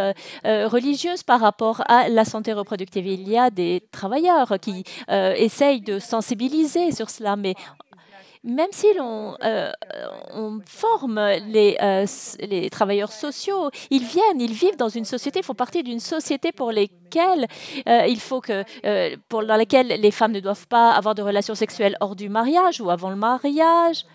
religieuses par rapport à la santé reproductive. Il y a des travailleurs qui essayent de sensibiliser sur cela, mais même si on forme les travailleurs sociaux, ils viennent, ils vivent dans une société, ils font partie d'une société pour lesquelles dans laquelle les femmes ne doivent pas avoir de relations sexuelles hors du mariage ou avant le mariage.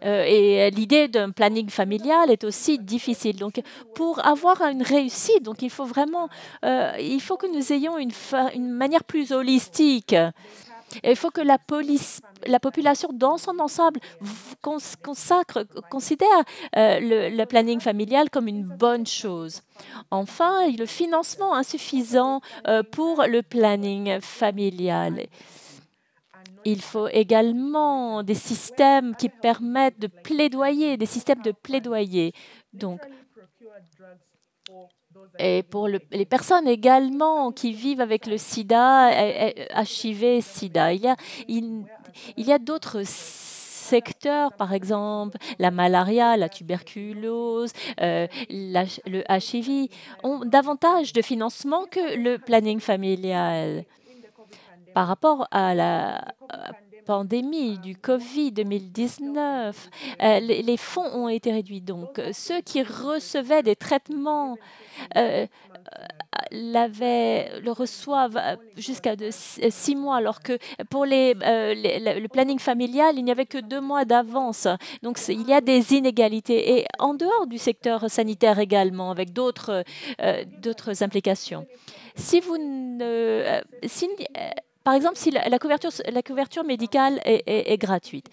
Et l'idée d'un planning familial est aussi difficile. Donc, pour avoir une réussite, donc il faut que nous ayons une manière plus holistique. Et il faut que la population dans son ensemble considère le planning familial comme une bonne chose. Enfin, le financement insuffisant pour le planning familial. Il faut également des systèmes qui permettent de plaidoyer, des systèmes de plaidoyer. Donc, et pour les personnes également qui vivent avec le sida, HIV, sida, il y a d'autres secteurs, par exemple, la malaria, la tuberculose, le HIV, ont davantage de financement que le planning familial. Par rapport à la pandémie du Covid 2019, les fonds ont été réduits. Donc, ceux qui recevaient des traitements le reçoivent jusqu'à 6 mois, alors que pour le planning familial, il n'y avait que 2 mois d'avance. Donc, il y a des inégalités. Et en dehors du secteur sanitaire également, avec d'autres implications. Par exemple, si la couverture médicale est gratuite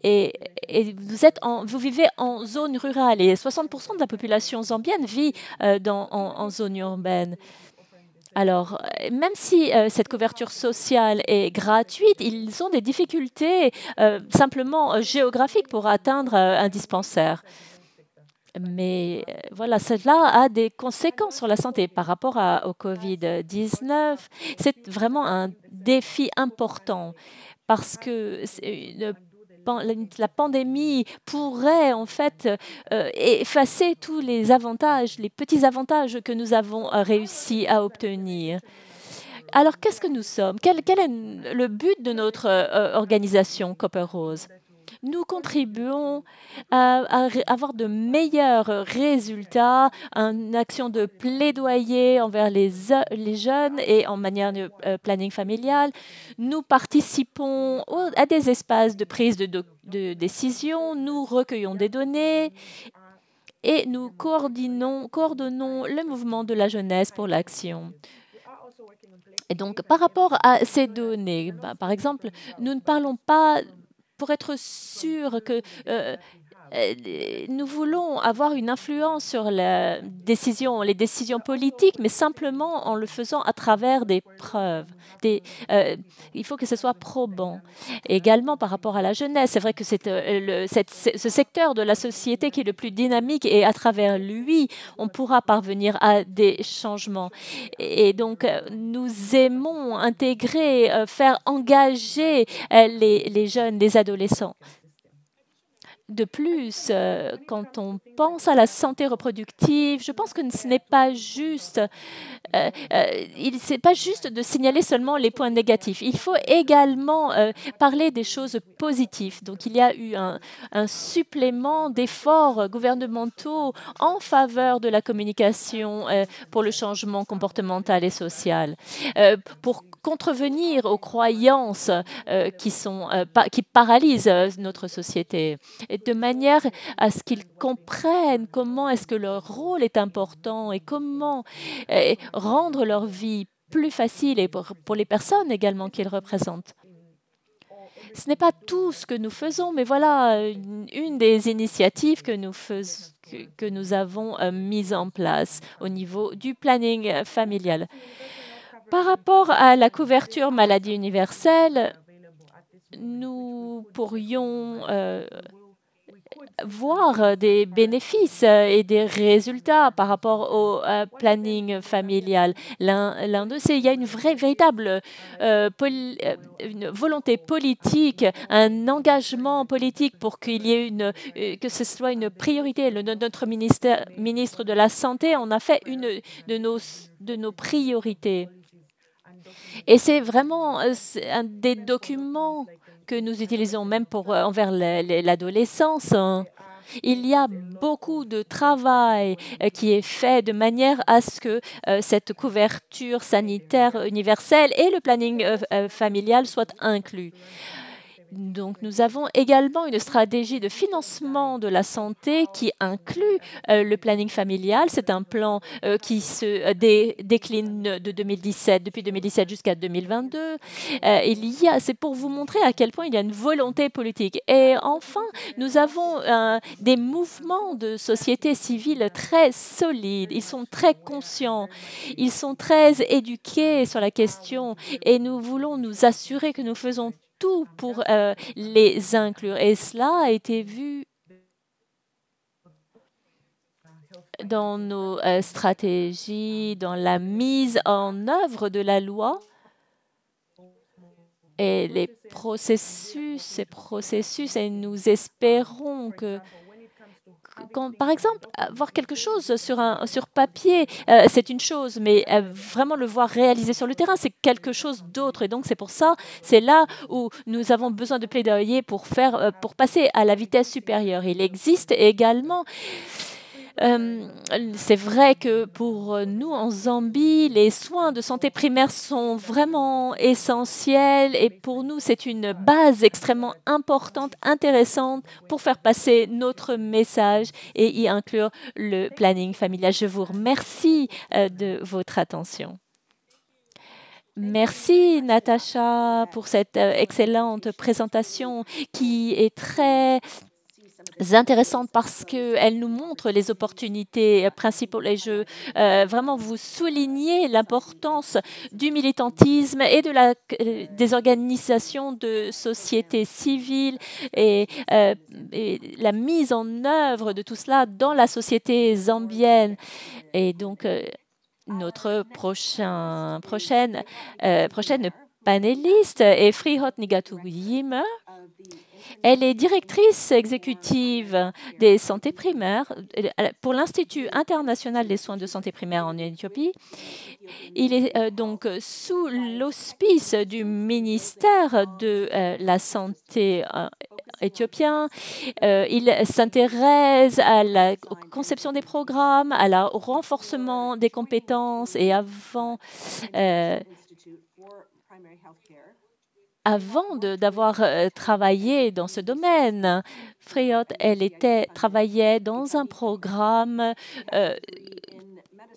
et vous vivez en zone rurale et 60% de la population zambienne vit en zone urbaine. Alors, même si cette couverture sociale est gratuite, ils ont des difficultés simplement géographiques pour atteindre un dispensaire. Mais voilà, cela a des conséquences sur la santé par rapport au Covid-19. C'est vraiment un défi important parce que la pandémie pourrait en fait effacer tous les avantages, les petits avantages que nous avons réussi à obtenir. Alors, qu'est-ce que nous sommes? Quel est le but de notre organisation Copper Rose? Nous contribuons à avoir de meilleurs résultats, une action de plaidoyer envers les jeunes et en manière de planning familial. Nous participons à des espaces de prise de décision, nous recueillons des données et nous coordonnons le mouvement de la jeunesse pour l'action. Et donc, par rapport à ces données, par exemple, nous ne parlons pas pour être sûr que nous voulons avoir une influence sur les décisions politiques, mais simplement en le faisant à travers des preuves. Il faut que ce soit probant. Également par rapport à la jeunesse, c'est vrai que c'est ce secteur de la société qui est le plus dynamique et à travers lui, on pourra parvenir à des changements. Et donc, nous aimons intégrer, faire engager les jeunes, les adolescents. De plus, quand on pense à la santé reproductive, je pense que ce n'est pas juste, c'est pas juste de signaler seulement les points négatifs. Il faut également parler des choses positives. Donc, il y a eu un supplément d'efforts gouvernementaux en faveur de la communication pour le changement comportemental et social, pour contrevenir aux croyances qui paralysent notre société, et de manière à ce qu'ils comprennent comment est-ce que leur rôle est important et comment rendre leur vie plus facile et pour les personnes également qu'ils représentent. Ce n'est pas tout ce que nous faisons, mais voilà une des initiatives que nous avons mises en place au niveau du planning familial. Par rapport à la couverture maladie universelle, nous pourrions voir des bénéfices et des résultats par rapport au planning familial. L'un d'eux, c'est il y a une véritable une volonté politique, un engagement politique pour qu'il y ait que ce soit une priorité. Notre ministre de la Santé en a fait une de nos priorités. Et c'est vraiment un des documents que nous utilisons même envers l'adolescence. Il y a beaucoup de travail qui est fait de manière à ce que cette couverture sanitaire universelle et le planning familial soient inclus. Donc, nous avons également une stratégie de financement de la santé qui inclut le planning familial. C'est un plan qui se décline depuis 2017 jusqu'à 2022. C'est pour vous montrer à quel point il y a une volonté politique. Et enfin, nous avons des mouvements de société civile très solides. Ils sont très conscients. Ils sont très éduqués sur la question. Et nous voulons nous assurer que nous faisons tout pour les inclure. Et cela a été vu dans nos stratégies, dans la mise en œuvre de la loi et les processus, et nous espérons que par exemple, voir quelque chose sur papier, c'est une chose, mais vraiment le voir réalisé sur le terrain, c'est quelque chose d'autre. Et donc, c'est là où nous avons besoin de plaidoyer pour passer à la vitesse supérieure. Il existe également c'est vrai que pour nous, en Zambie, les soins de santé primaire sont vraiment essentiels et pour nous, c'est une base extrêmement importante, intéressante pour faire passer notre message et y inclure le planning familial. Je vous remercie de votre attention. Merci Natacha pour cette excellente présentation qui est très intéressante parce qu'elle nous montre les opportunités principales et je vraiment vous souligner l'importance du militantisme et des organisations de société civile et la mise en œuvre de tout cela dans la société zambienne. Et donc, notre prochaine panéliste est Frihot Nigatuyima. Elle est directrice exécutive des santé primaires pour l'Institut international des soins de santé primaire en Éthiopie. Il est donc sous l'auspice du ministère de la Santé éthiopien. Il s'intéresse à la conception des programmes, au renforcement des compétences et avant d'avoir travaillé dans ce domaine, Frihot, travaillait dans un programme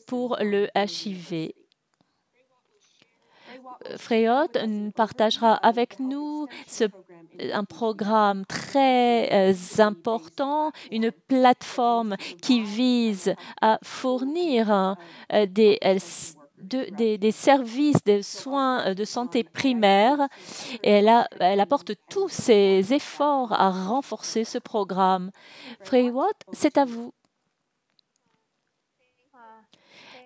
pour le HIV. Frihot partagera avec nous un programme très important, une plateforme qui vise à fournir des services de soins de santé primaire et elle apporte tous ses efforts à renforcer ce programme. Frihot, c'est à vous.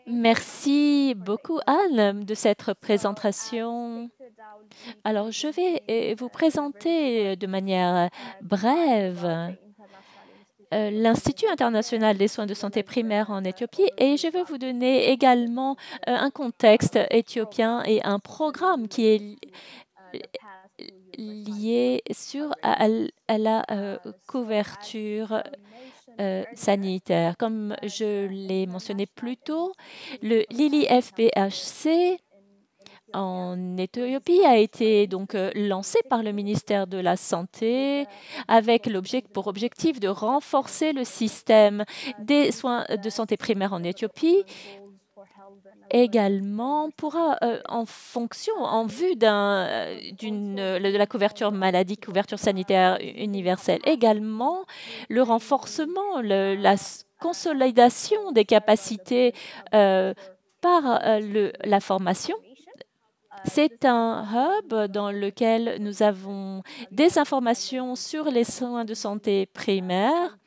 Merci beaucoup, Anne, de cette présentation. Alors, je vais vous présenter de manière brève l'Institut international des soins de santé primaire en Éthiopie et je vais vous donner également un contexte éthiopien et un programme qui est lié à la couverture sanitaire. Comme je l'ai mentionné plus tôt, le Lilly FPHC en Éthiopie a été donc lancé par le ministère de la Santé avec pour objectif de renforcer le système des soins de santé primaire en Éthiopie. Également, en vue de la couverture maladie, couverture sanitaire universelle. Également, le renforcement, la consolidation des capacités par la formation. C'est un hub dans lequel nous avons des informations sur les soins de santé primaire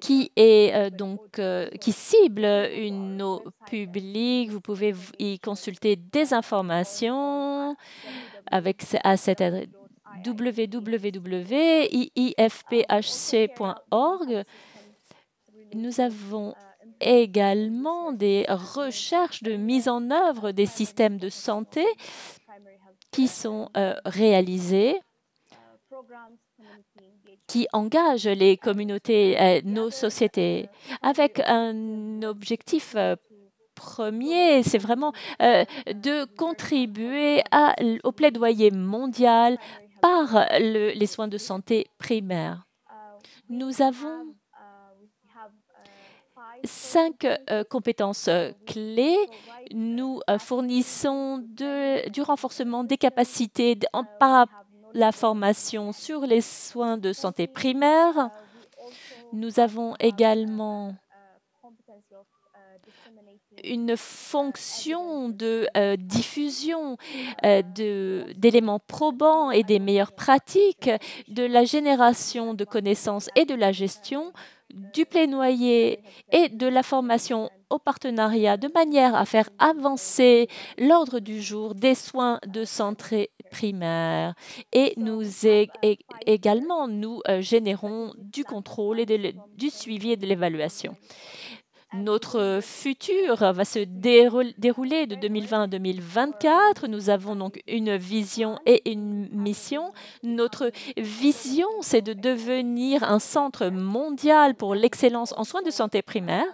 qui cible nos publics. Vous pouvez y consulter des informations à cette adresse www.iifphc.org. Nous avons également des recherches de mise en œuvre des systèmes de santé qui sont réalisées, qui engagent les communautés, nos sociétés, avec un objectif premier, c'est vraiment de contribuer au plaidoyer mondial par les soins de santé primaires. Nous avons 5 compétences clés. Nous fournissons du renforcement des capacités par la formation sur les soins de santé primaire. Nous avons également une fonction de diffusion d'éléments probants et des meilleures pratiques, de la génération de connaissances et de la gestion, du plaidoyer et de la formation au partenariat de manière à faire avancer l'ordre du jour des soins de santé primaire. Et également, nous générons du contrôle et du suivi et de l'évaluation. Notre futur va se dérouler de 2020 à 2024. Nous avons donc une vision et une mission. Notre vision, c'est de devenir un centre mondial pour l'excellence en soins de santé primaire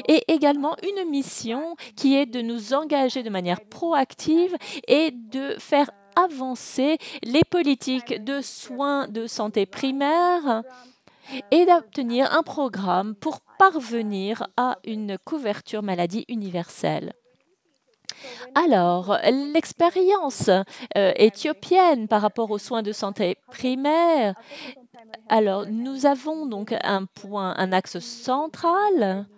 et également une mission qui est de nous engager de manière proactive et de faire avancer les politiques de soins de santé primaire et d'obtenir un programme pour parvenir à une couverture maladie universelle. Alors, l'expérience éthiopienne par rapport aux soins de santé primaire, alors nous avons donc un axe central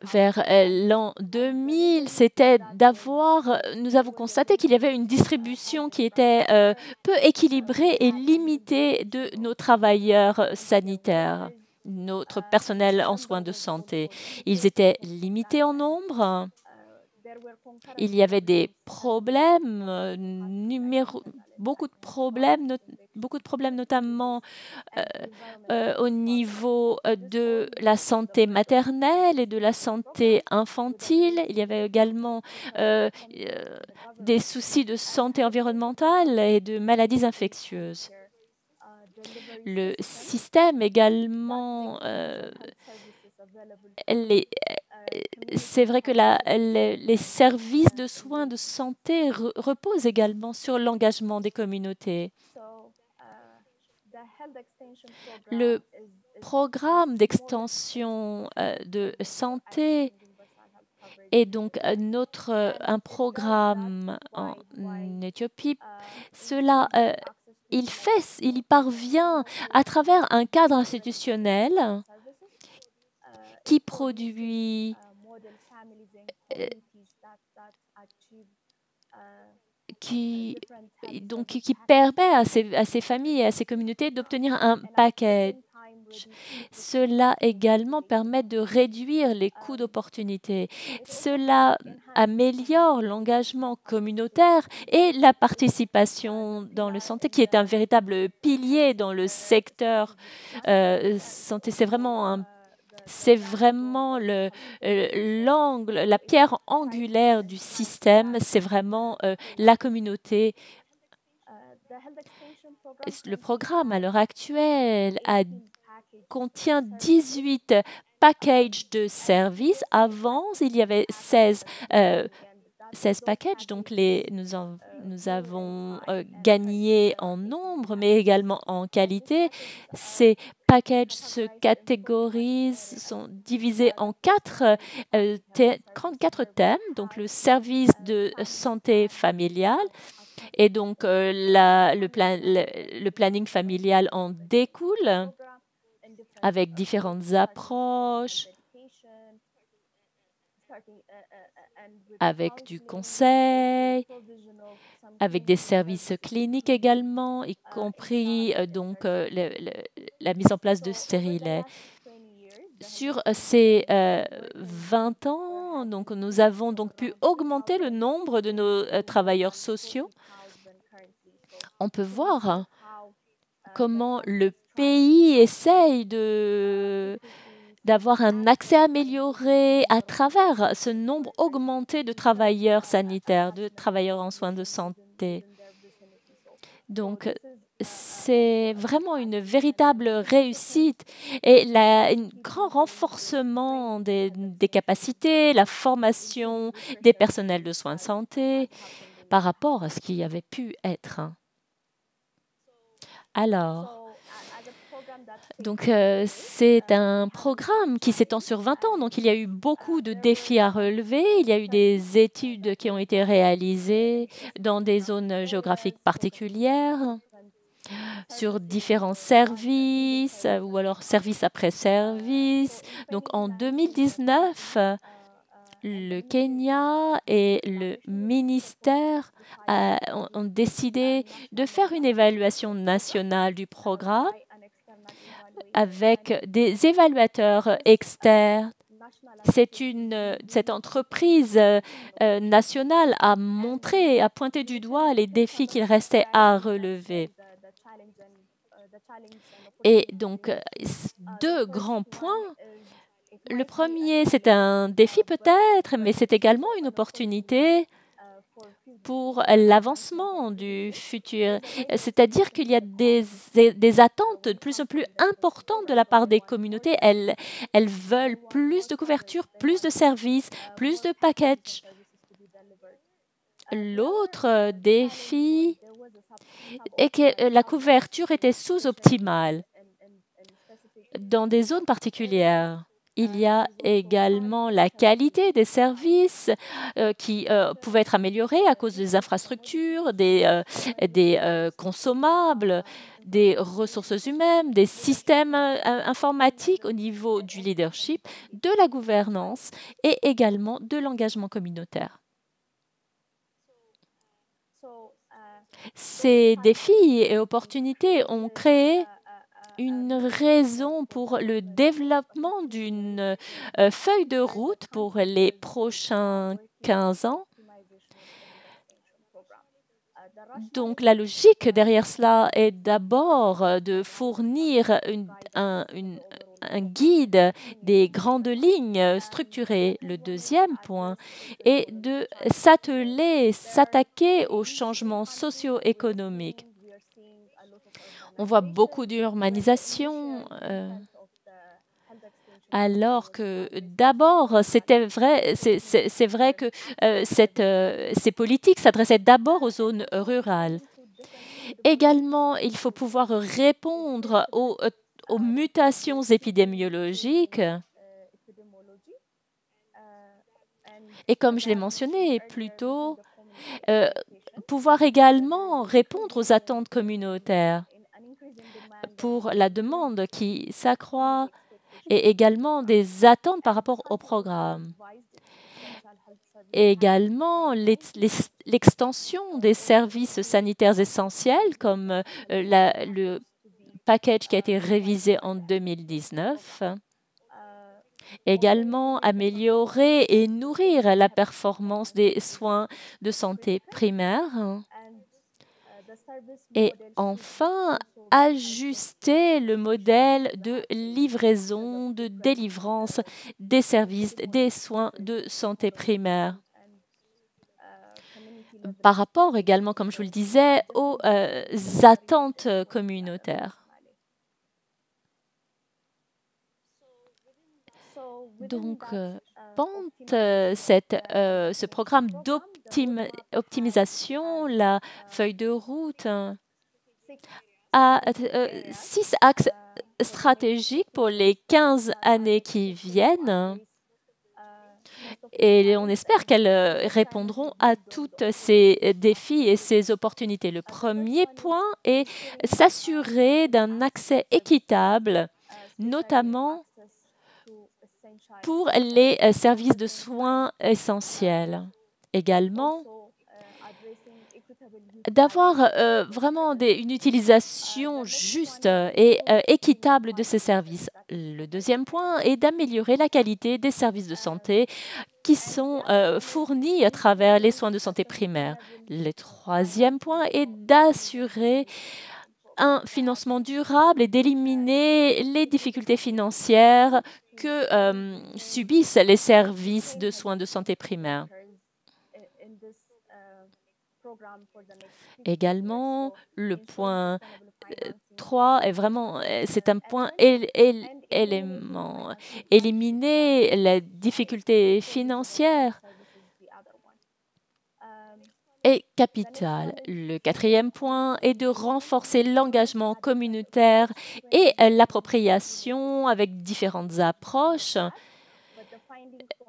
vers l'an 2000, nous avons constaté qu'il y avait une distribution qui était peu équilibrée et limitée de nos travailleurs sanitaires, notre personnel en soins de santé. Ils étaient limités en nombre. Il y avait des problèmes, beaucoup de problèmes, notamment au niveau de la santé maternelle et de la santé infantile. Il y avait également des soucis de santé environnementale et de maladies infectieuses. Le système également, c'est vrai que les services de soins de santé reposent également sur l'engagement des communautés. Le programme d'extension de santé est donc un programme en Éthiopie. Il y parvient à travers un cadre institutionnel qui produit qui permet à ces familles et à ces communautés d'obtenir un paquet package. Cela également permet de réduire les coûts d'opportunité. Cela améliore l'engagement communautaire et la participation dans le santé, qui est un véritable pilier dans le secteur santé. C'est vraiment l'angle, la pierre angulaire du système, c'est vraiment la communauté. Le programme, à l'heure actuelle, contient 18 packages de services. Avant, il y avait 16 packages, donc nous avons gagné en nombre, mais également en qualité. Ces packages se catégorisent, sont divisés en quatre thèmes, donc le service de santé familiale, et donc le planning familial en découle avec différentes approches, avec du conseil, avec des services cliniques également, y compris la mise en place de stérilets. Sur ces 20 ans, donc, nous avons donc pu augmenter le nombre de nos travailleurs sociaux. On peut voir comment le pays essaye d'avoir un accès amélioré à travers ce nombre augmenté de travailleurs sanitaires, de travailleurs en soins de santé. Donc, c'est vraiment une véritable réussite et un grand renforcement des capacités, la formation des personnels de soins de santé par rapport à ce qui avait pu être. Alors, donc, c'est un programme qui s'étend sur 20 ans, donc il y a eu beaucoup de défis à relever. Il y a eu des études qui ont été réalisées dans des zones géographiques particulières, sur différents services, ou alors service après service. Donc, en 2019, le Kenya et le ministère ont décidé de faire une évaluation nationale du programme avec des évaluateurs externes. Cette entreprise nationale a montré, a pointé du doigt les défis qu'il restait à relever. Et donc, deux grands points. Le premier, c'est un défi peut-être, mais c'est également une opportunité pour l'avancement du futur. C'est-à-dire qu'il y a des attentes de plus en plus importantes de la part des communautés. Elles veulent plus de couverture, plus de services, plus de packages. L'autre défi est que la couverture était sous-optimale dans des zones particulières. Il y a également la qualité des services qui pouvaient être améliorés à cause des infrastructures, des consommables, des ressources humaines, des systèmes informatiques au niveau du leadership, de la gouvernance et également de l'engagement communautaire. Ces défis et opportunités ont créé une raison pour le développement d'une feuille de route pour les prochains 15 ans. Donc, la logique derrière cela est d'abord de fournir un guide des grandes lignes structurées. Le deuxième point est de s'attaquer aux changements socio-économiques. On voit beaucoup d'urbanisation, alors que d'abord, c'est vrai que ces politiques s'adressaient d'abord aux zones rurales. Également, il faut pouvoir répondre aux mutations épidémiologiques. Et comme je l'ai mentionné plus tôt, pouvoir également répondre aux attentes communautaires pour la demande qui s'accroît et également des attentes par rapport au programme. Et également l'extension des services sanitaires essentiels comme le package qui a été révisé en 2019. Également, améliorer et nourrir la performance des soins de santé primaire. Et enfin, ajuster le modèle de livraison, de délivrance des services, des soins de santé primaire. Par rapport également, comme je vous le disais, aux attentes communautaires. Donc, pendant ce programme d'optimisation, la feuille de route a 6 axes stratégiques pour les 15 années qui viennent. Et on espère qu'elles répondront à tous ces défis et ces opportunités. Le premier point est s'assurer d'un accès équitable, notamment pour les services de soins essentiels. Également, d'avoir vraiment une utilisation juste et équitable de ces services. Le deuxième point est d'améliorer la qualité des services de santé qui sont fournis à travers les soins de santé primaires. Le troisième point est d'assurer un financement durable et d'éliminer les difficultés financières que subissent les services de soins de santé primaire. Également, le point 3 est vraiment, c'est un point élément. Éliminer la difficulté financière est capital. Le quatrième point est de renforcer l'engagement communautaire et l'appropriation avec différentes approches.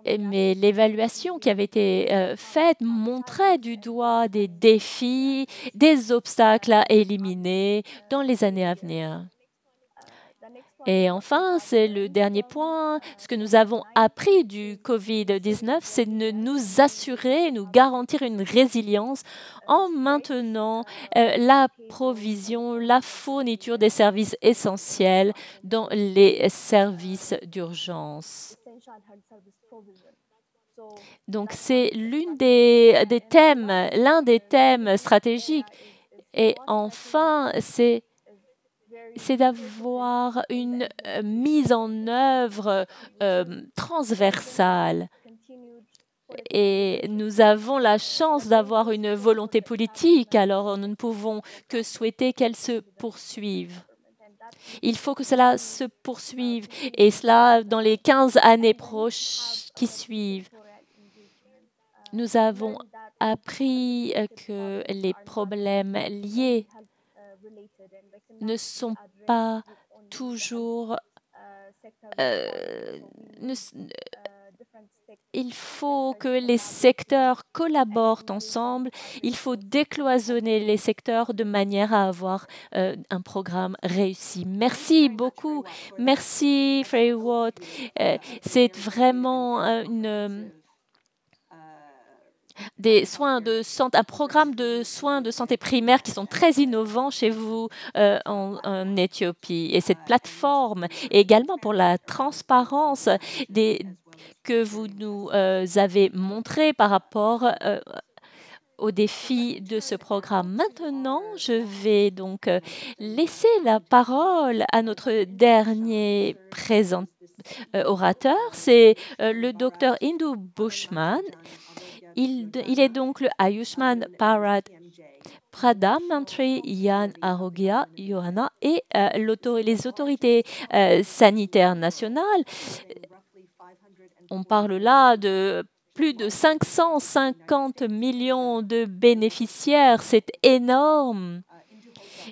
Mais l'évaluation qui avait été faite montrait du doigt des défis, des obstacles à éliminer dans les années à venir. Et enfin, c'est le dernier point, ce que nous avons appris du COVID-19, c'est de nous assurer, nous garantir une résilience en maintenant la provision, la fourniture des services essentiels dans les services d'urgence. Donc, c'est l'un des thèmes stratégiques. Et enfin, c'est d'avoir une mise en œuvre transversale. Et nous avons la chance d'avoir une volonté politique, alors nous ne pouvons que souhaiter qu'elle se poursuive. Il faut que cela se poursuive, et cela dans les 15 années qui suivent. Nous avons appris que les problèmes liés ne sont pas toujours... il faut que les secteurs collaborent ensemble. Il faut décloisonner les secteurs de manière à avoir un programme réussi. Merci beaucoup. Merci, Frey Watt. C'est vraiment un programme de soins de santé primaire qui sont très innovants chez vous en Éthiopie. Et cette plateforme, et également pour la transparence que vous nous avez montré par rapport aux défis de ce programme. Maintenant, je vais donc laisser la parole à notre dernier orateur. C'est le docteur Indu Bushman. Il est donc le Ayushman Bharat Pradhan Mantri Jan Arogya Yohana et les autorités sanitaires nationales. On parle là de plus de 550 millions de bénéficiaires, c'est énorme.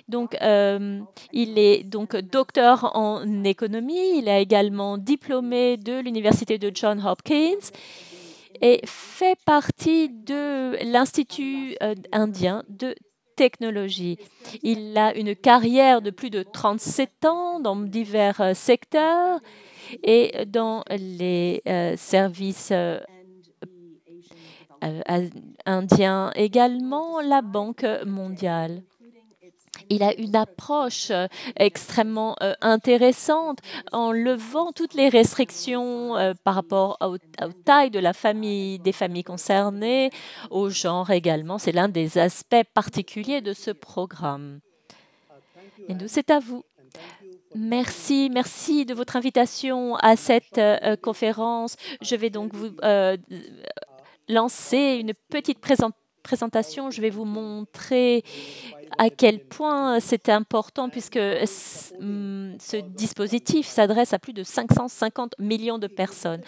Donc, il est donc docteur en économie, il est également diplômé de l'université de Johns Hopkins et fait partie de l'Institut indien de technologie. Il a une carrière de plus de 37 ans dans divers secteurs et dans les services indiens, également la Banque mondiale. Il a une approche extrêmement intéressante en levant toutes les restrictions par rapport aux tailles de la famille, des familles concernées, au genre également. C'est l'un des aspects particuliers de ce programme. Et nous, c'est à vous. Merci, merci de votre invitation à cette conférence. Je vais donc vous lancer une petite présentation. Je vais vous montrer à quel point c'est important puisque ce dispositif s'adresse à plus de 550 millions de personnes.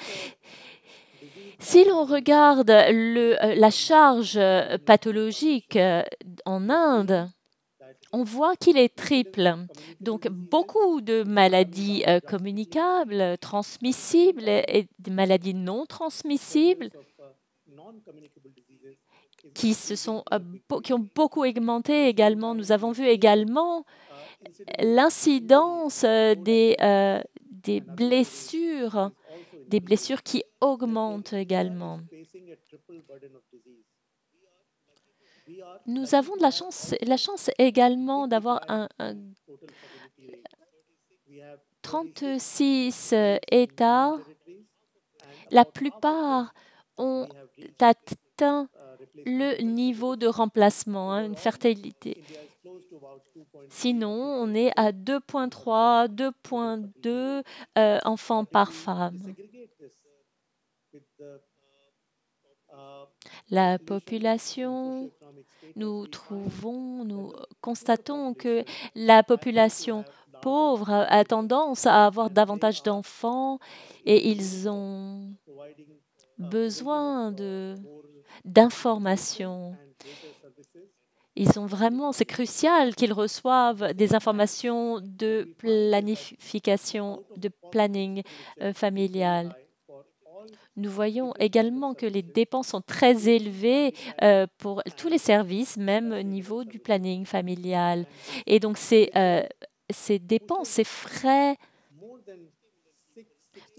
Si l'on regarde la charge pathologique en Inde, on voit qu'il est triple. Donc, beaucoup de maladies communicables, transmissibles et des maladies non transmissibles qui ont beaucoup augmenté également. Nous avons vu également l'incidence des blessures qui augmentent également. Nous avons de la chance également d'avoir 36 États. La plupart ont atteint le niveau de remplacement, une fertilité. Sinon, on est à 2,3, 2,2 enfants par femme. La population, nous constatons que la population pauvre a tendance à avoir davantage d'enfants et ils ont besoin d'informations. C'est crucial qu'ils reçoivent des informations de planification, de planning familial. Nous voyons également que les dépenses sont très élevées pour tous les services, même au niveau du planning familial. Et donc, ces dépenses, ces frais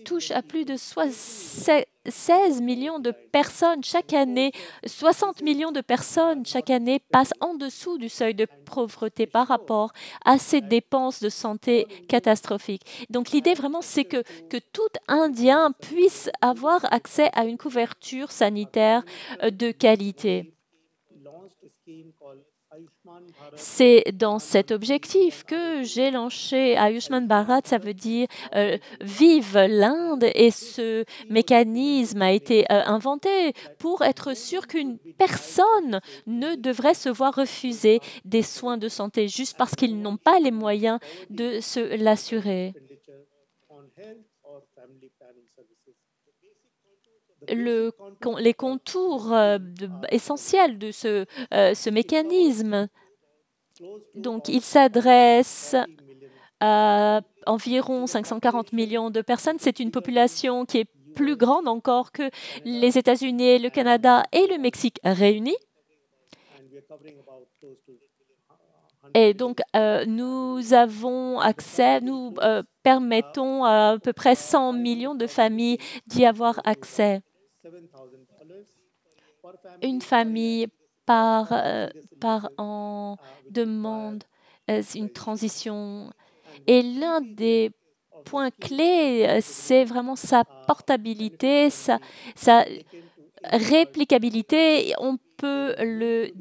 touchent à plus de 16 millions de personnes chaque année. 60 millions de personnes chaque année passent en dessous du seuil de pauvreté par rapport à ces dépenses de santé catastrophiques. Donc l'idée vraiment, c'est que tout Indien puisse avoir accès à une couverture sanitaire de qualité. C'est dans cet objectif que j'ai lancé Ayushman Bharat, ça veut dire vive l'Inde, et ce mécanisme a été inventé pour être sûr qu'une personne ne devrait se voir refuser des soins de santé juste parce qu'ils n'ont pas les moyens de se l'assurer. Les contours essentiels de ce mécanisme. Donc, il s'adresse à environ 540 millions de personnes. C'est une population qui est plus grande encore que les États-Unis, le Canada et le Mexique réunis. Et donc, nous avons accès, nous permettons à peu près 100 millions de familles d'y avoir accès. Une famille par an demande une transition. Et l'un des points clés, c'est vraiment sa portabilité, sa réplicabilité. On peut le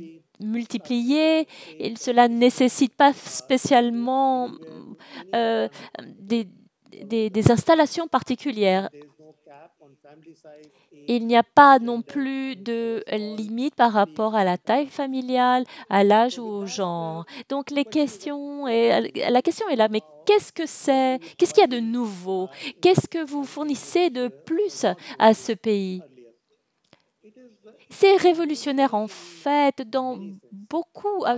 multiplier et cela ne nécessite pas spécialement des installations particulières. Il n'y a pas non plus de limite par rapport à la taille familiale, à l'âge ou au genre. Donc la question est là, mais qu'est-ce que c'est? Qu'est-ce qu'il y a de nouveau? Qu'est-ce que vous fournissez de plus à ce pays? C'est révolutionnaire en fait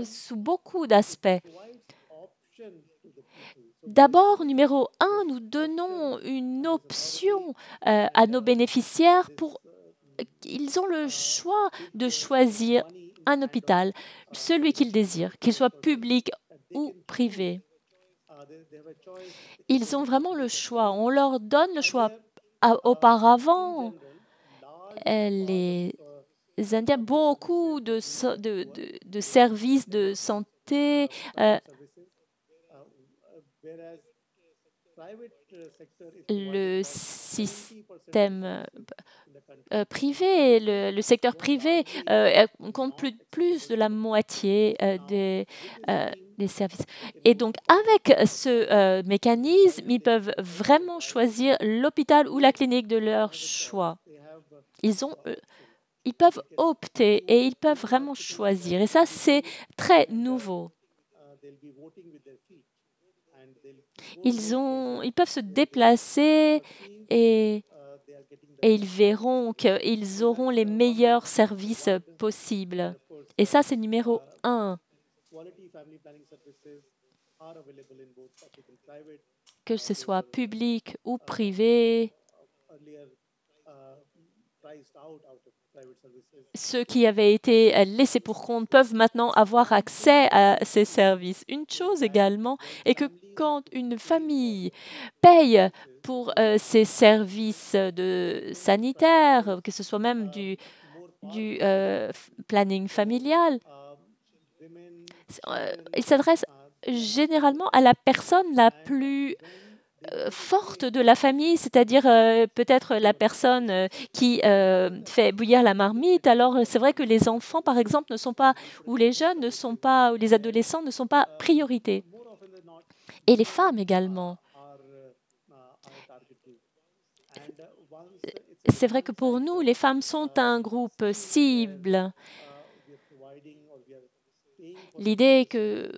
sous beaucoup d'aspects. D'abord, numéro 1, nous donnons une option à nos bénéficiaires ils ont le choix de choisir un hôpital, celui qu'ils désirent, qu'il soit public ou privé. Ils ont vraiment le choix. On leur donne le choix. Auparavant, les Indiens, beaucoup de services de santé Le système privé, le secteur privé compte plus de la moitié des services. Et donc, avec ce mécanisme, ils peuvent vraiment choisir l'hôpital ou la clinique de leur choix. Ils peuvent opter et ils peuvent vraiment choisir. Et ça, c'est très nouveau. Ils peuvent se déplacer et ils verront qu'ils auront les meilleurs services possibles. Et ça, c'est numéro 1. Que ce soit public ou privé, ceux qui avaient été laissés pour compte peuvent maintenant avoir accès à ces services. Une chose également est que quand une famille paye pour ces services sanitaires, que ce soit même du planning familial, il s'adresse généralement à la personne la plus forte de la famille, c'est-à-dire peut-être la personne qui fait bouillir la marmite. Alors c'est vrai que les enfants, par exemple, ne sont pas, ou les jeunes ne sont pas, ou les adolescents ne sont pas priorité. Et les femmes également. C'est vrai que pour nous, les femmes sont un groupe cible. L'idée est que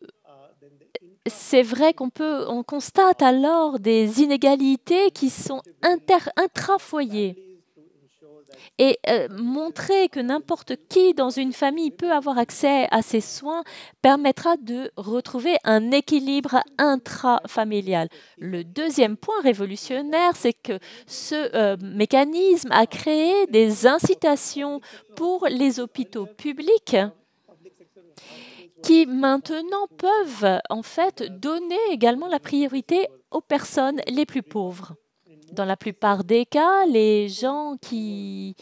c'est vrai on constate alors des inégalités qui sont intra-foyer. Et montrer que n'importe qui dans une famille peut avoir accès à ces soins permettra de retrouver un équilibre intrafamilial. Le deuxième point révolutionnaire, c'est que ce mécanisme a créé des incitations pour les hôpitaux publics qui maintenant peuvent en fait donner également la priorité aux personnes les plus pauvres. Dans la plupart des cas, les gens qui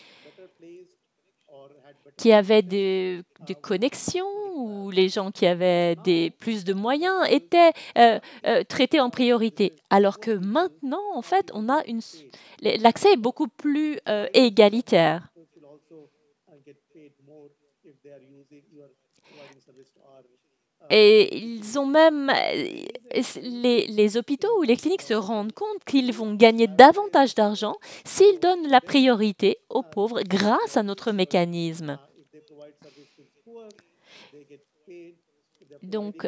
avaient des connexions ou les gens qui avaient plus de moyens étaient traités en priorité. Alors que maintenant, en fait, l'accès est beaucoup plus égalitaire. Et ils ont même, les hôpitaux ou les cliniques se rendent compte qu'ils vont gagner davantage d'argent s'ils donnent la priorité aux pauvres grâce à notre mécanisme. Donc,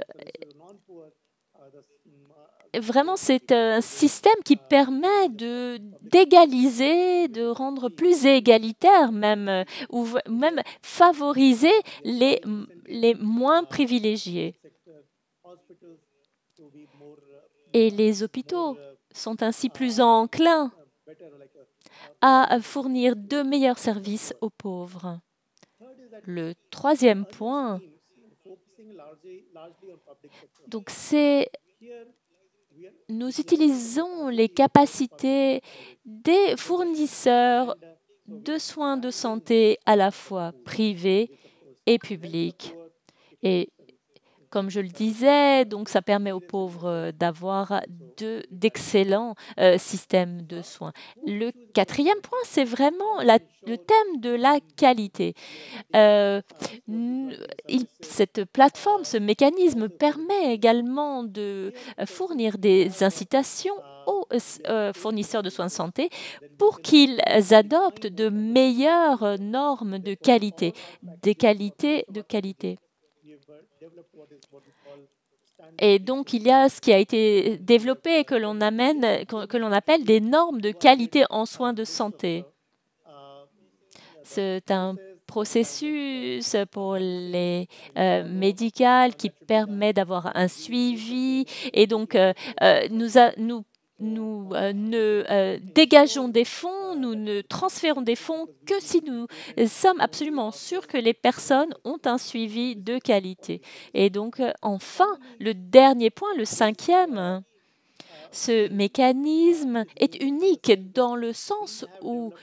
vraiment, c'est un système qui permet d'égaliser, de rendre plus égalitaire même, ou même favoriser les moins privilégiés. Et les hôpitaux sont ainsi plus enclins à fournir de meilleurs services aux pauvres. Le troisième point, donc nous utilisons les capacités des fournisseurs de soins de santé à la fois privés et publics. Et comme je le disais, donc ça permet aux pauvres d'avoir d'excellents systèmes de soins. Le quatrième point, c'est vraiment le thème de la qualité. Cette plateforme, ce mécanisme permet également de fournir des incitations aux fournisseurs de soins de santé pour qu'ils adoptent de meilleures normes de qualité, des qualités de qualité. Et donc, il y a ce qui a été développé que l'on appelle des normes de qualité en soins de santé. C'est un processus pour les médicales qui permet d'avoir un suivi. Et donc, nous ne dégageons des fonds, nous ne transférons des fonds que si nous sommes absolument sûrs que les personnes ont un suivi de qualité. Et donc, enfin, le dernier point, le cinquième, ce mécanisme est unique dans le sens où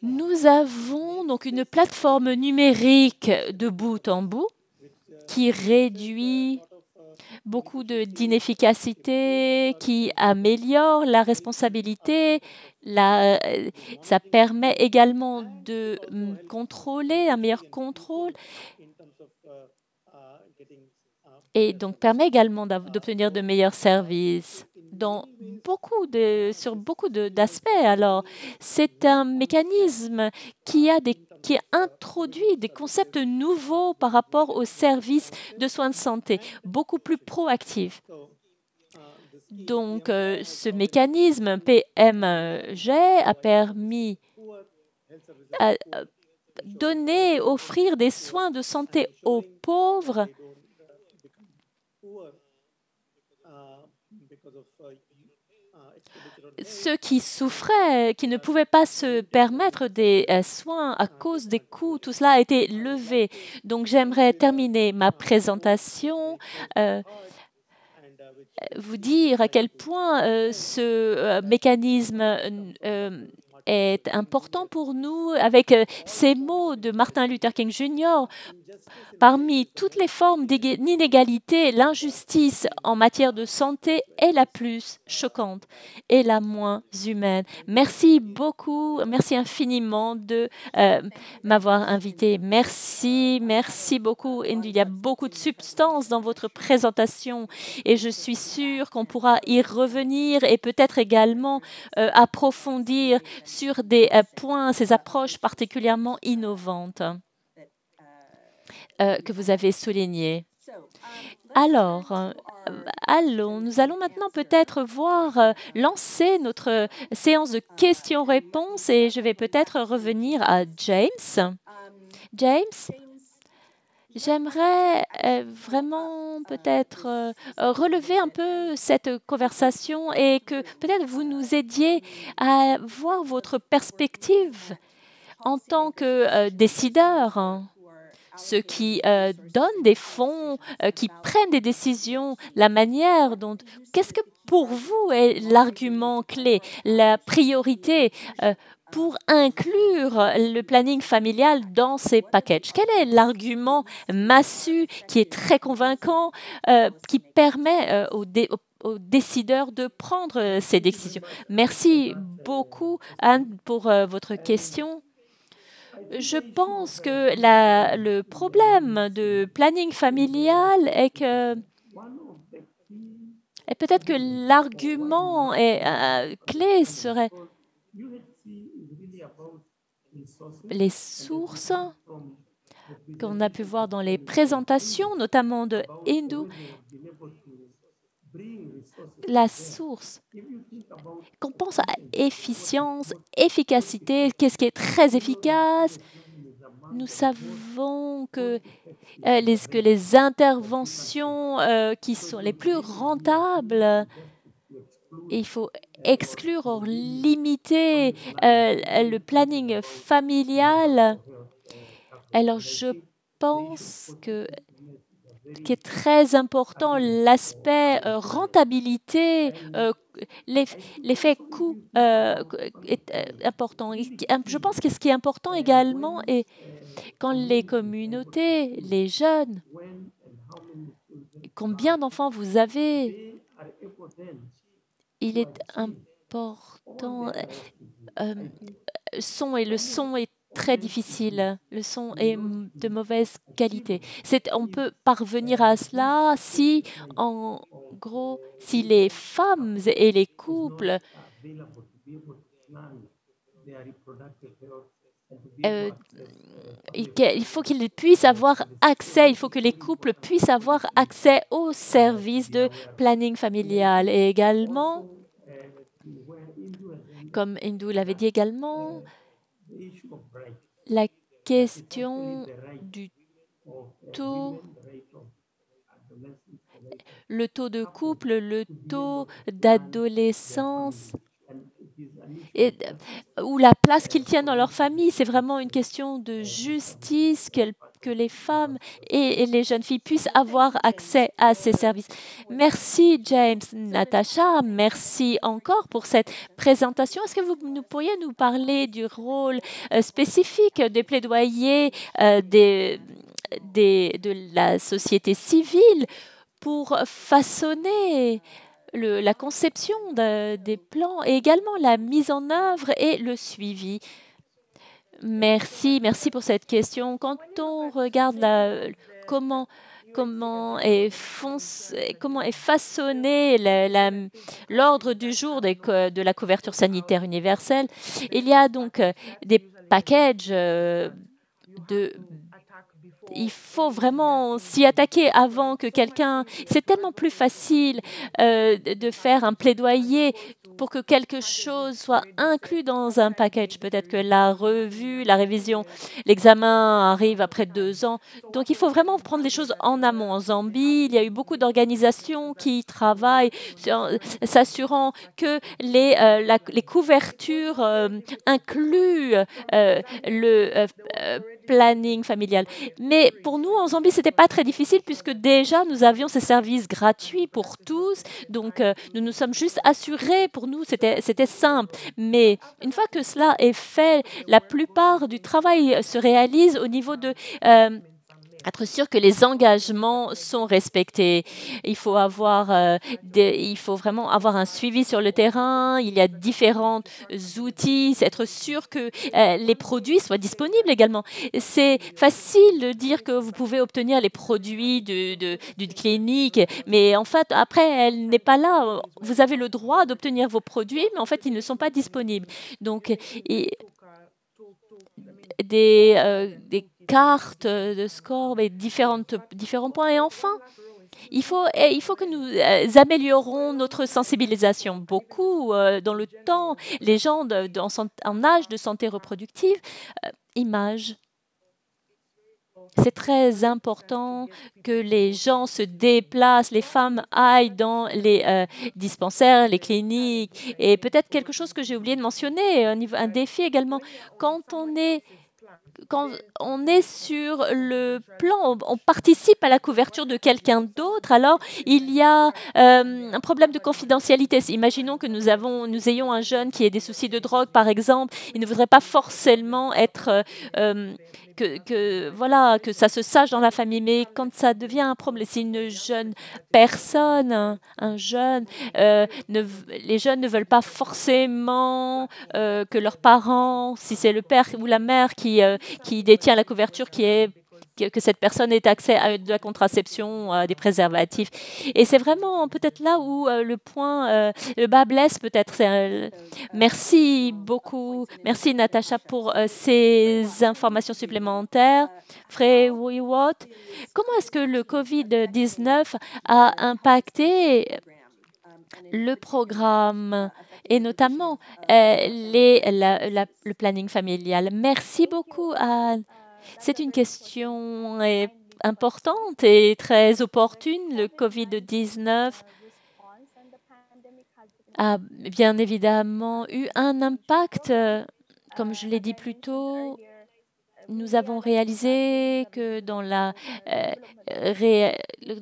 nous avons donc une plateforme numérique de bout en bout qui réduit beaucoup d'inefficacité qui améliore la responsabilité. Ça permet également de contrôler, un meilleur contrôle, et donc permet également d'obtenir de meilleurs services sur beaucoup d'aspects. Alors, c'est un mécanisme qui introduit des concepts nouveaux par rapport aux services de soins de santé, beaucoup plus proactifs. Donc, ce mécanisme PMG a permis à offrir des soins de santé aux pauvres ceux qui souffraient, qui ne pouvaient pas se permettre des soins à cause des coûts. Tout cela a été levé. Donc, j'aimerais terminer ma présentation. Vous dire à quel point ce mécanisme est important pour nous avec ces mots de Martin Luther King Jr. Parmi toutes les formes d'inégalité, l'injustice en matière de santé est la plus choquante et la moins humaine. Merci beaucoup, merci infiniment de m'avoir invité. Merci beaucoup. Il y a beaucoup de substance dans votre présentation et je suis sûre qu'on pourra y revenir et peut-être également approfondir sur des points, ces approches particulièrement innovantes que vous avez soulignées. Alors, nous allons maintenant peut-être lancer notre séance de questions-réponses et je vais peut-être revenir à James. James, j'aimerais vraiment peut-être relever un peu cette conversation et que peut-être vous nous aidiez à voir votre perspective en tant que décideur, ceux qui donnent des fonds, qui prennent des décisions, la manière dont... Qu'est-ce que pour vous est l'argument clé, la priorité pour inclure le planning familial dans ces packages? Quel est l'argument massu qui est très convaincant, qui permet aux décideurs de prendre ces décisions? Merci beaucoup, Anne, pour votre question. Je pense que le problème de planning familial est que peut-être que l'argument clé serait les sources qu'on a pu voir dans les présentations, notamment de Hindu. La source, qu'on pense à efficience, efficacité, qu'est-ce qui est très efficace? Nous savons que les interventions qui sont les plus rentables, il faut exclure ou limiter le planning familial. Alors, je pense qui est très important, l'aspect rentabilité, l'effet coût est important. Je pense que ce qui est important également est quand les communautés, les jeunes, combien d'enfants vous avez, il est important. Le son est très difficile. Le son est de mauvaise qualité. On peut parvenir à cela si, en gros, si les femmes et les couples il faut qu'ils puissent avoir accès, il faut que les couples puissent avoir accès aux services de planning familial. Et également, comme Hindu l'avait dit également, la question du taux, le taux de couple, le taux d'adolescence, ou la place qu'ils tiennent dans leur famille. C'est vraiment une question de justice que les femmes et les jeunes filles puissent avoir accès à ces services. Merci James, Natacha, merci encore pour cette présentation. Est-ce que vous pourriez nous parler du rôle spécifique des plaidoyers de la société civile pour façonner la conception des plans et également la mise en œuvre et le suivi. Merci pour cette question. Quand on regarde comment comment est façonné l'ordre du jour de la couverture sanitaire universelle, il y a donc des packages il faut vraiment s'y attaquer avant que quelqu'un... C'est tellement plus facile de faire un plaidoyer pour que quelque chose soit inclus dans un package. Peut-être que la revue, la révision, l'examen arrive après 2 ans. Donc, il faut vraiment prendre les choses en amont. En Zambie, il y a eu beaucoup d'organisations qui travaillent s'assurant que les couvertures incluent le planning familial. Mais pour nous, en Zambie, ce n'était pas très difficile puisque déjà, nous avions ces services gratuits pour tous. Donc, nous nous sommes juste assurés. Pour nous, c'était simple. Mais une fois que cela est fait, la plupart du travail se réalise au niveau de... être sûr que les engagements sont respectés. Il faut vraiment avoir un suivi sur le terrain. Il y a différents outils. Être sûr que les produits soient disponibles également. C'est facile de dire que vous pouvez obtenir les produits d'une clinique, mais en fait, après, elle n'est pas là. Vous avez le droit d'obtenir vos produits, mais en fait, ils ne sont pas disponibles. Donc, des cartes de score, mais différents points. Et enfin, il faut que nous améliorons notre sensibilisation beaucoup dans le temps. Les gens en âge de santé reproductive, image. C'est très important que les gens se déplacent, les femmes aillent dans les dispensaires, les cliniques. Et peut-être quelque chose que j'ai oublié de mentionner, un défi également, quand on est sur le plan, on participe à la couverture de quelqu'un d'autre, alors il y a un problème de confidentialité. Imaginons que nous ayons un jeune qui ait des soucis de drogue, par exemple. Il ne voudrait pas forcément être... que ça se sache dans la famille, mais quand ça devient un problème, si une jeune personne, un jeune, les jeunes ne veulent pas forcément que leurs parents, si c'est le père ou la mère qui détient la couverture, que cette personne ait accès à de la contraception, à des préservatifs. Et c'est vraiment peut-être là où le bas blesse peut-être. Merci beaucoup. Merci Natacha pour ces informations supplémentaires. Fré Wiwot, comment est-ce que le COVID-19 a impacté le programme et notamment le planning familial? Merci beaucoup, Anne. C'est une question importante et très opportune. Le COVID-19 a bien évidemment eu un impact, comme je l'ai dit plus tôt. Nous avons réalisé que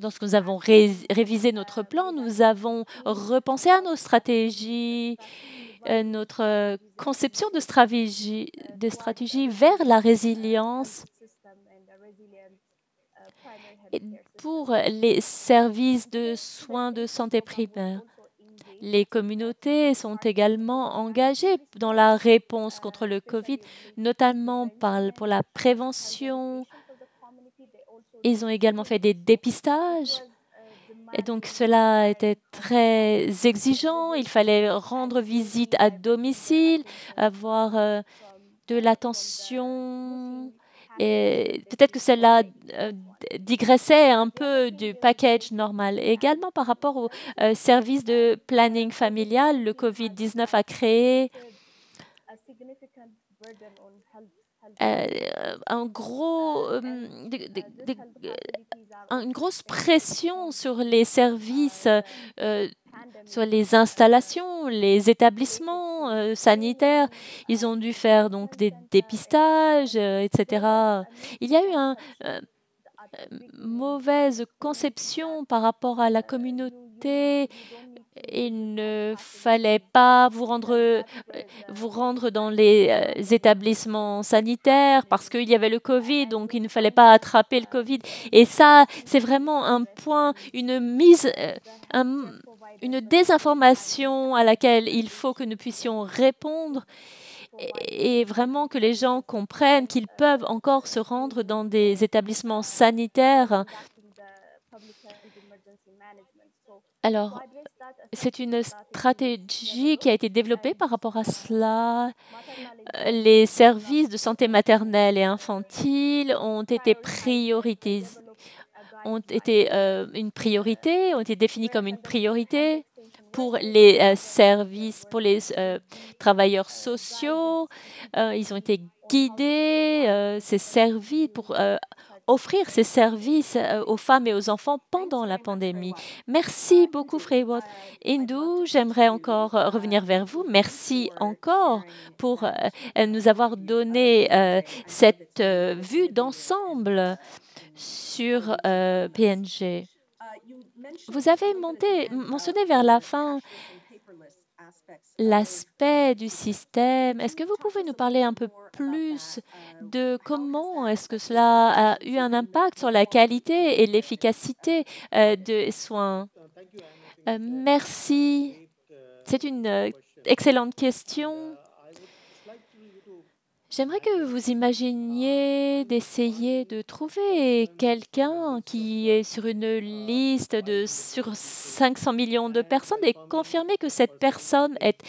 lorsque nous avons révisé notre plan, nous avons repensé à nos stratégies, notre conception de stratégie vers la résilience pour les services de soins de santé primaire. Les communautés sont également engagées dans la réponse contre le COVID, notamment pour la prévention. Ils ont également fait des dépistages. Et donc, cela était très exigeant. Il fallait rendre visite à domicile, avoir de l'attention. Et peut-être que cela digressait un peu du package normal. Et également par rapport au service de planning familial, le COVID-19 a créé une grosse pression sur les services, sur les installations, les établissements sanitaires. Ils ont dû faire donc des dépistages, etc. Il y a eu une mauvaise conception par rapport à la communauté. il ne fallait pas vous rendre dans les établissements sanitaires parce qu'il y avait le Covid, donc il ne fallait pas attraper le Covid. Et ça, c'est vraiment un point, une désinformation à laquelle il faut que nous puissions répondre et vraiment que les gens comprennent qu'ils peuvent encore se rendre dans des établissements sanitaires. Alors, c'est une stratégie qui a été développée par rapport à cela. Les services de santé maternelle et infantile ont été ont été définis comme une priorité pour les services, pour les travailleurs sociaux. Ils ont été guidés, ces services pour offrir ces services aux femmes et aux enfants pendant la pandémie. Merci beaucoup, Freyward. Hindou, j'aimerais encore revenir vers vous. Merci encore pour nous avoir donné cette vue d'ensemble sur PNG. Vous avez mentionné vers la fin l'aspect du système. Est-ce que vous pouvez nous parler un peu plus de comment est-ce que cela a eu un impact sur la qualité et l'efficacité des soins? Merci. C'est une excellente question. J'aimerais que vous imaginiez d'essayer de trouver quelqu'un qui est sur une liste sur 500 millions de personnes et confirmer que cette personne est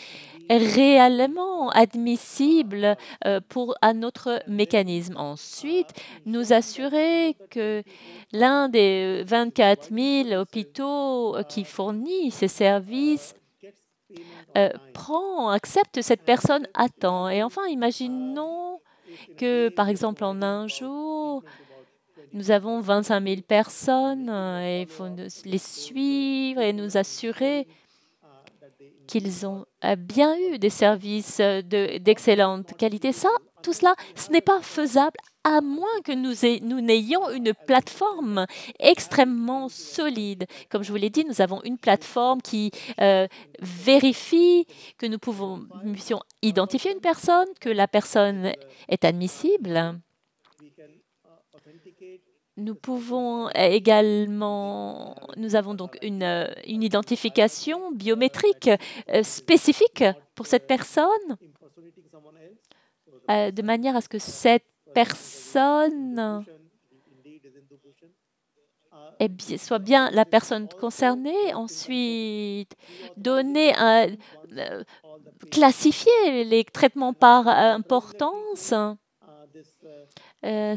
réellement admissible à notre mécanisme. Ensuite, nous assurer que l'un des 24 000 hôpitaux qui fournit ces services accepte cette personne à temps. Et enfin, imaginons que, par exemple, en un jour, nous avons 25 000 personnes et il faut les suivre et nous assurer qu'ils ont bien eu des services d'excellente qualité. Tout cela, ce n'est pas faisable à moins que nous n'ayons une plateforme extrêmement solide. Comme je vous l'ai dit, nous avons une plateforme qui vérifie que nous puissions identifier une personne, que la personne est admissible. Nous avons donc une identification biométrique spécifique pour cette personne, de manière à ce que cette personne soit bien la personne concernée. Ensuite, classifier les traitements par importance.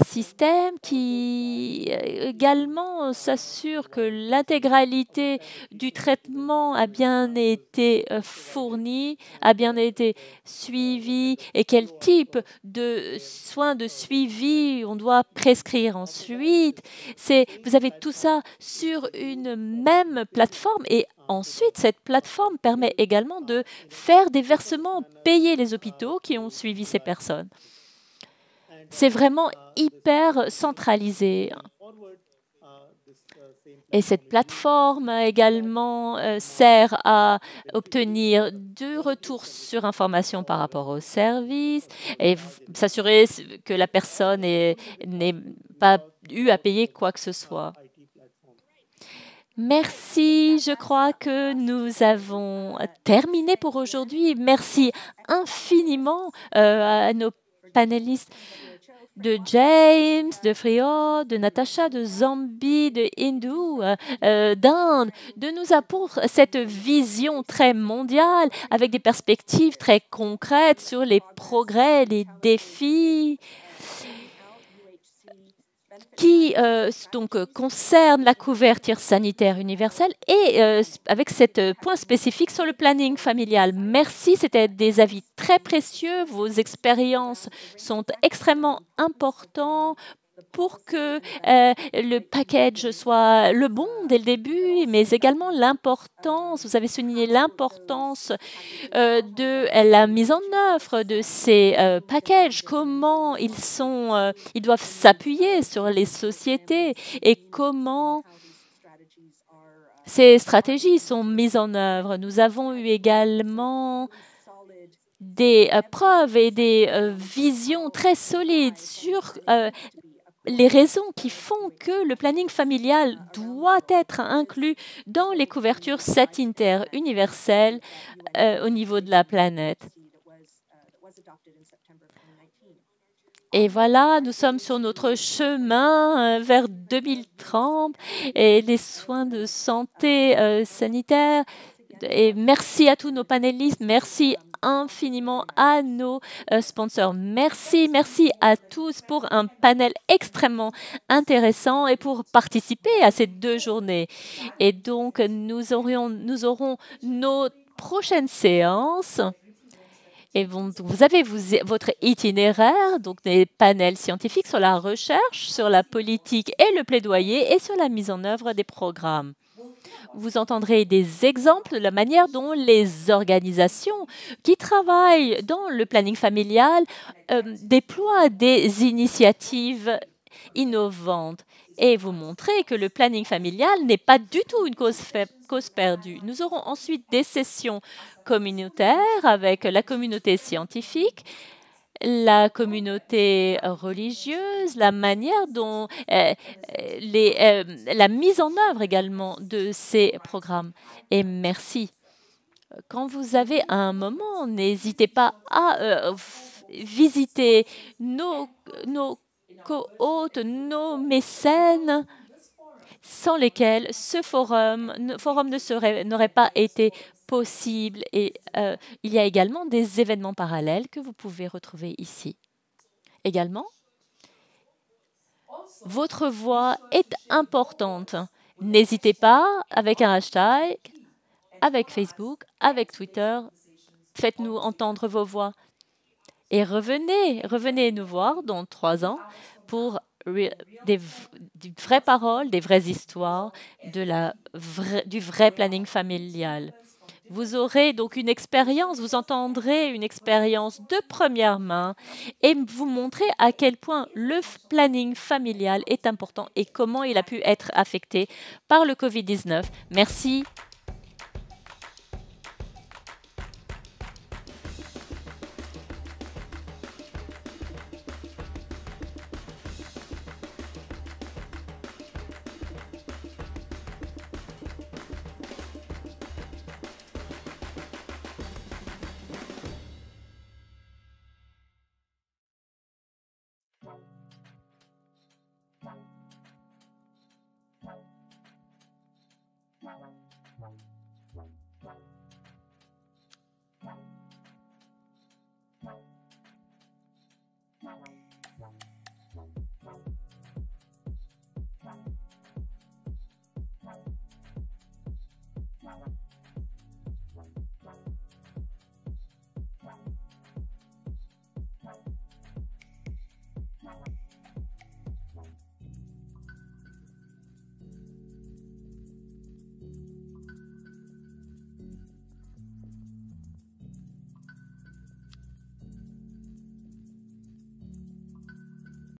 Système qui également s'assure que l'intégralité du traitement a bien été fournie, a bien été suivie et quel type de soins de suivi on doit prescrire ensuite. Vous avez tout ça sur une même plateforme et ensuite, cette plateforme permet également de faire des versements, payer les hôpitaux qui ont suivi ces personnes. C'est vraiment hyper centralisé. Et cette plateforme également sert à obtenir du retour sur information par rapport au service et s'assurer que la personne n'ait pas eu à payer quoi que ce soit. Merci, je crois que nous avons terminé pour aujourd'hui. Merci infiniment à nos panélistes de James, de Frio, de Natacha, de Zambie, de Hindou, d'Inde, de nous apporter cette vision très mondiale avec des perspectives très concrètes sur les progrès, les défis qui concerne la couverture sanitaire universelle et avec cet point spécifique sur le planning familial. Merci, c'était des avis très précieux. Vos expériences sont extrêmement importantes pour que le package soit le bon dès le début, mais également l'importance, vous avez souligné l'importance de la mise en œuvre de ces packages, comment ils doivent s'appuyer sur les sociétés et comment ces stratégies sont mises en œuvre. Nous avons eu également des preuves et des visions très solides sur les raisons qui font que le planning familial doit être inclus dans les couvertures sanitaires universelles au niveau de la planète. Et voilà, nous sommes sur notre chemin vers 2030 et les soins de santé sanitaire. Et merci à tous nos panélistes, merci infiniment à nos sponsors. Merci à tous pour un panel extrêmement intéressant et pour participer à ces 2 journées. Et donc, nous aurons nos prochaines séances. Et vous avez votre itinéraire, donc des panels scientifiques sur la recherche, sur la politique et le plaidoyer et sur la mise en œuvre des programmes. Vous entendrez des exemples de la manière dont les organisations qui travaillent dans le planning familial déploient des initiatives innovantes et vous montrer que le planning familial n'est pas du tout une cause perdue. Nous aurons ensuite des sessions communautaires avec la communauté scientifique, la communauté religieuse, la manière dont la mise en œuvre également de ces programmes. Et merci. Quand vous avez un moment, n'hésitez pas à visiter nos co-hôtes, nos mécènes, sans lesquels ce forum n'aurait pas été possible. Et il y a également des événements parallèles que vous pouvez retrouver ici. Également, votre voix est importante. N'hésitez pas, avec un hashtag, avec Facebook, avec Twitter, faites-nous entendre vos voix. Et revenez nous voir dans 3 ans pour des vraies paroles, des vraies histoires, du vrai planning familial. Vous aurez donc une expérience, vous entendrez une expérience de première main et vous montrer à quel point le planning familial est important et comment il a pu être affecté par le Covid-19. Merci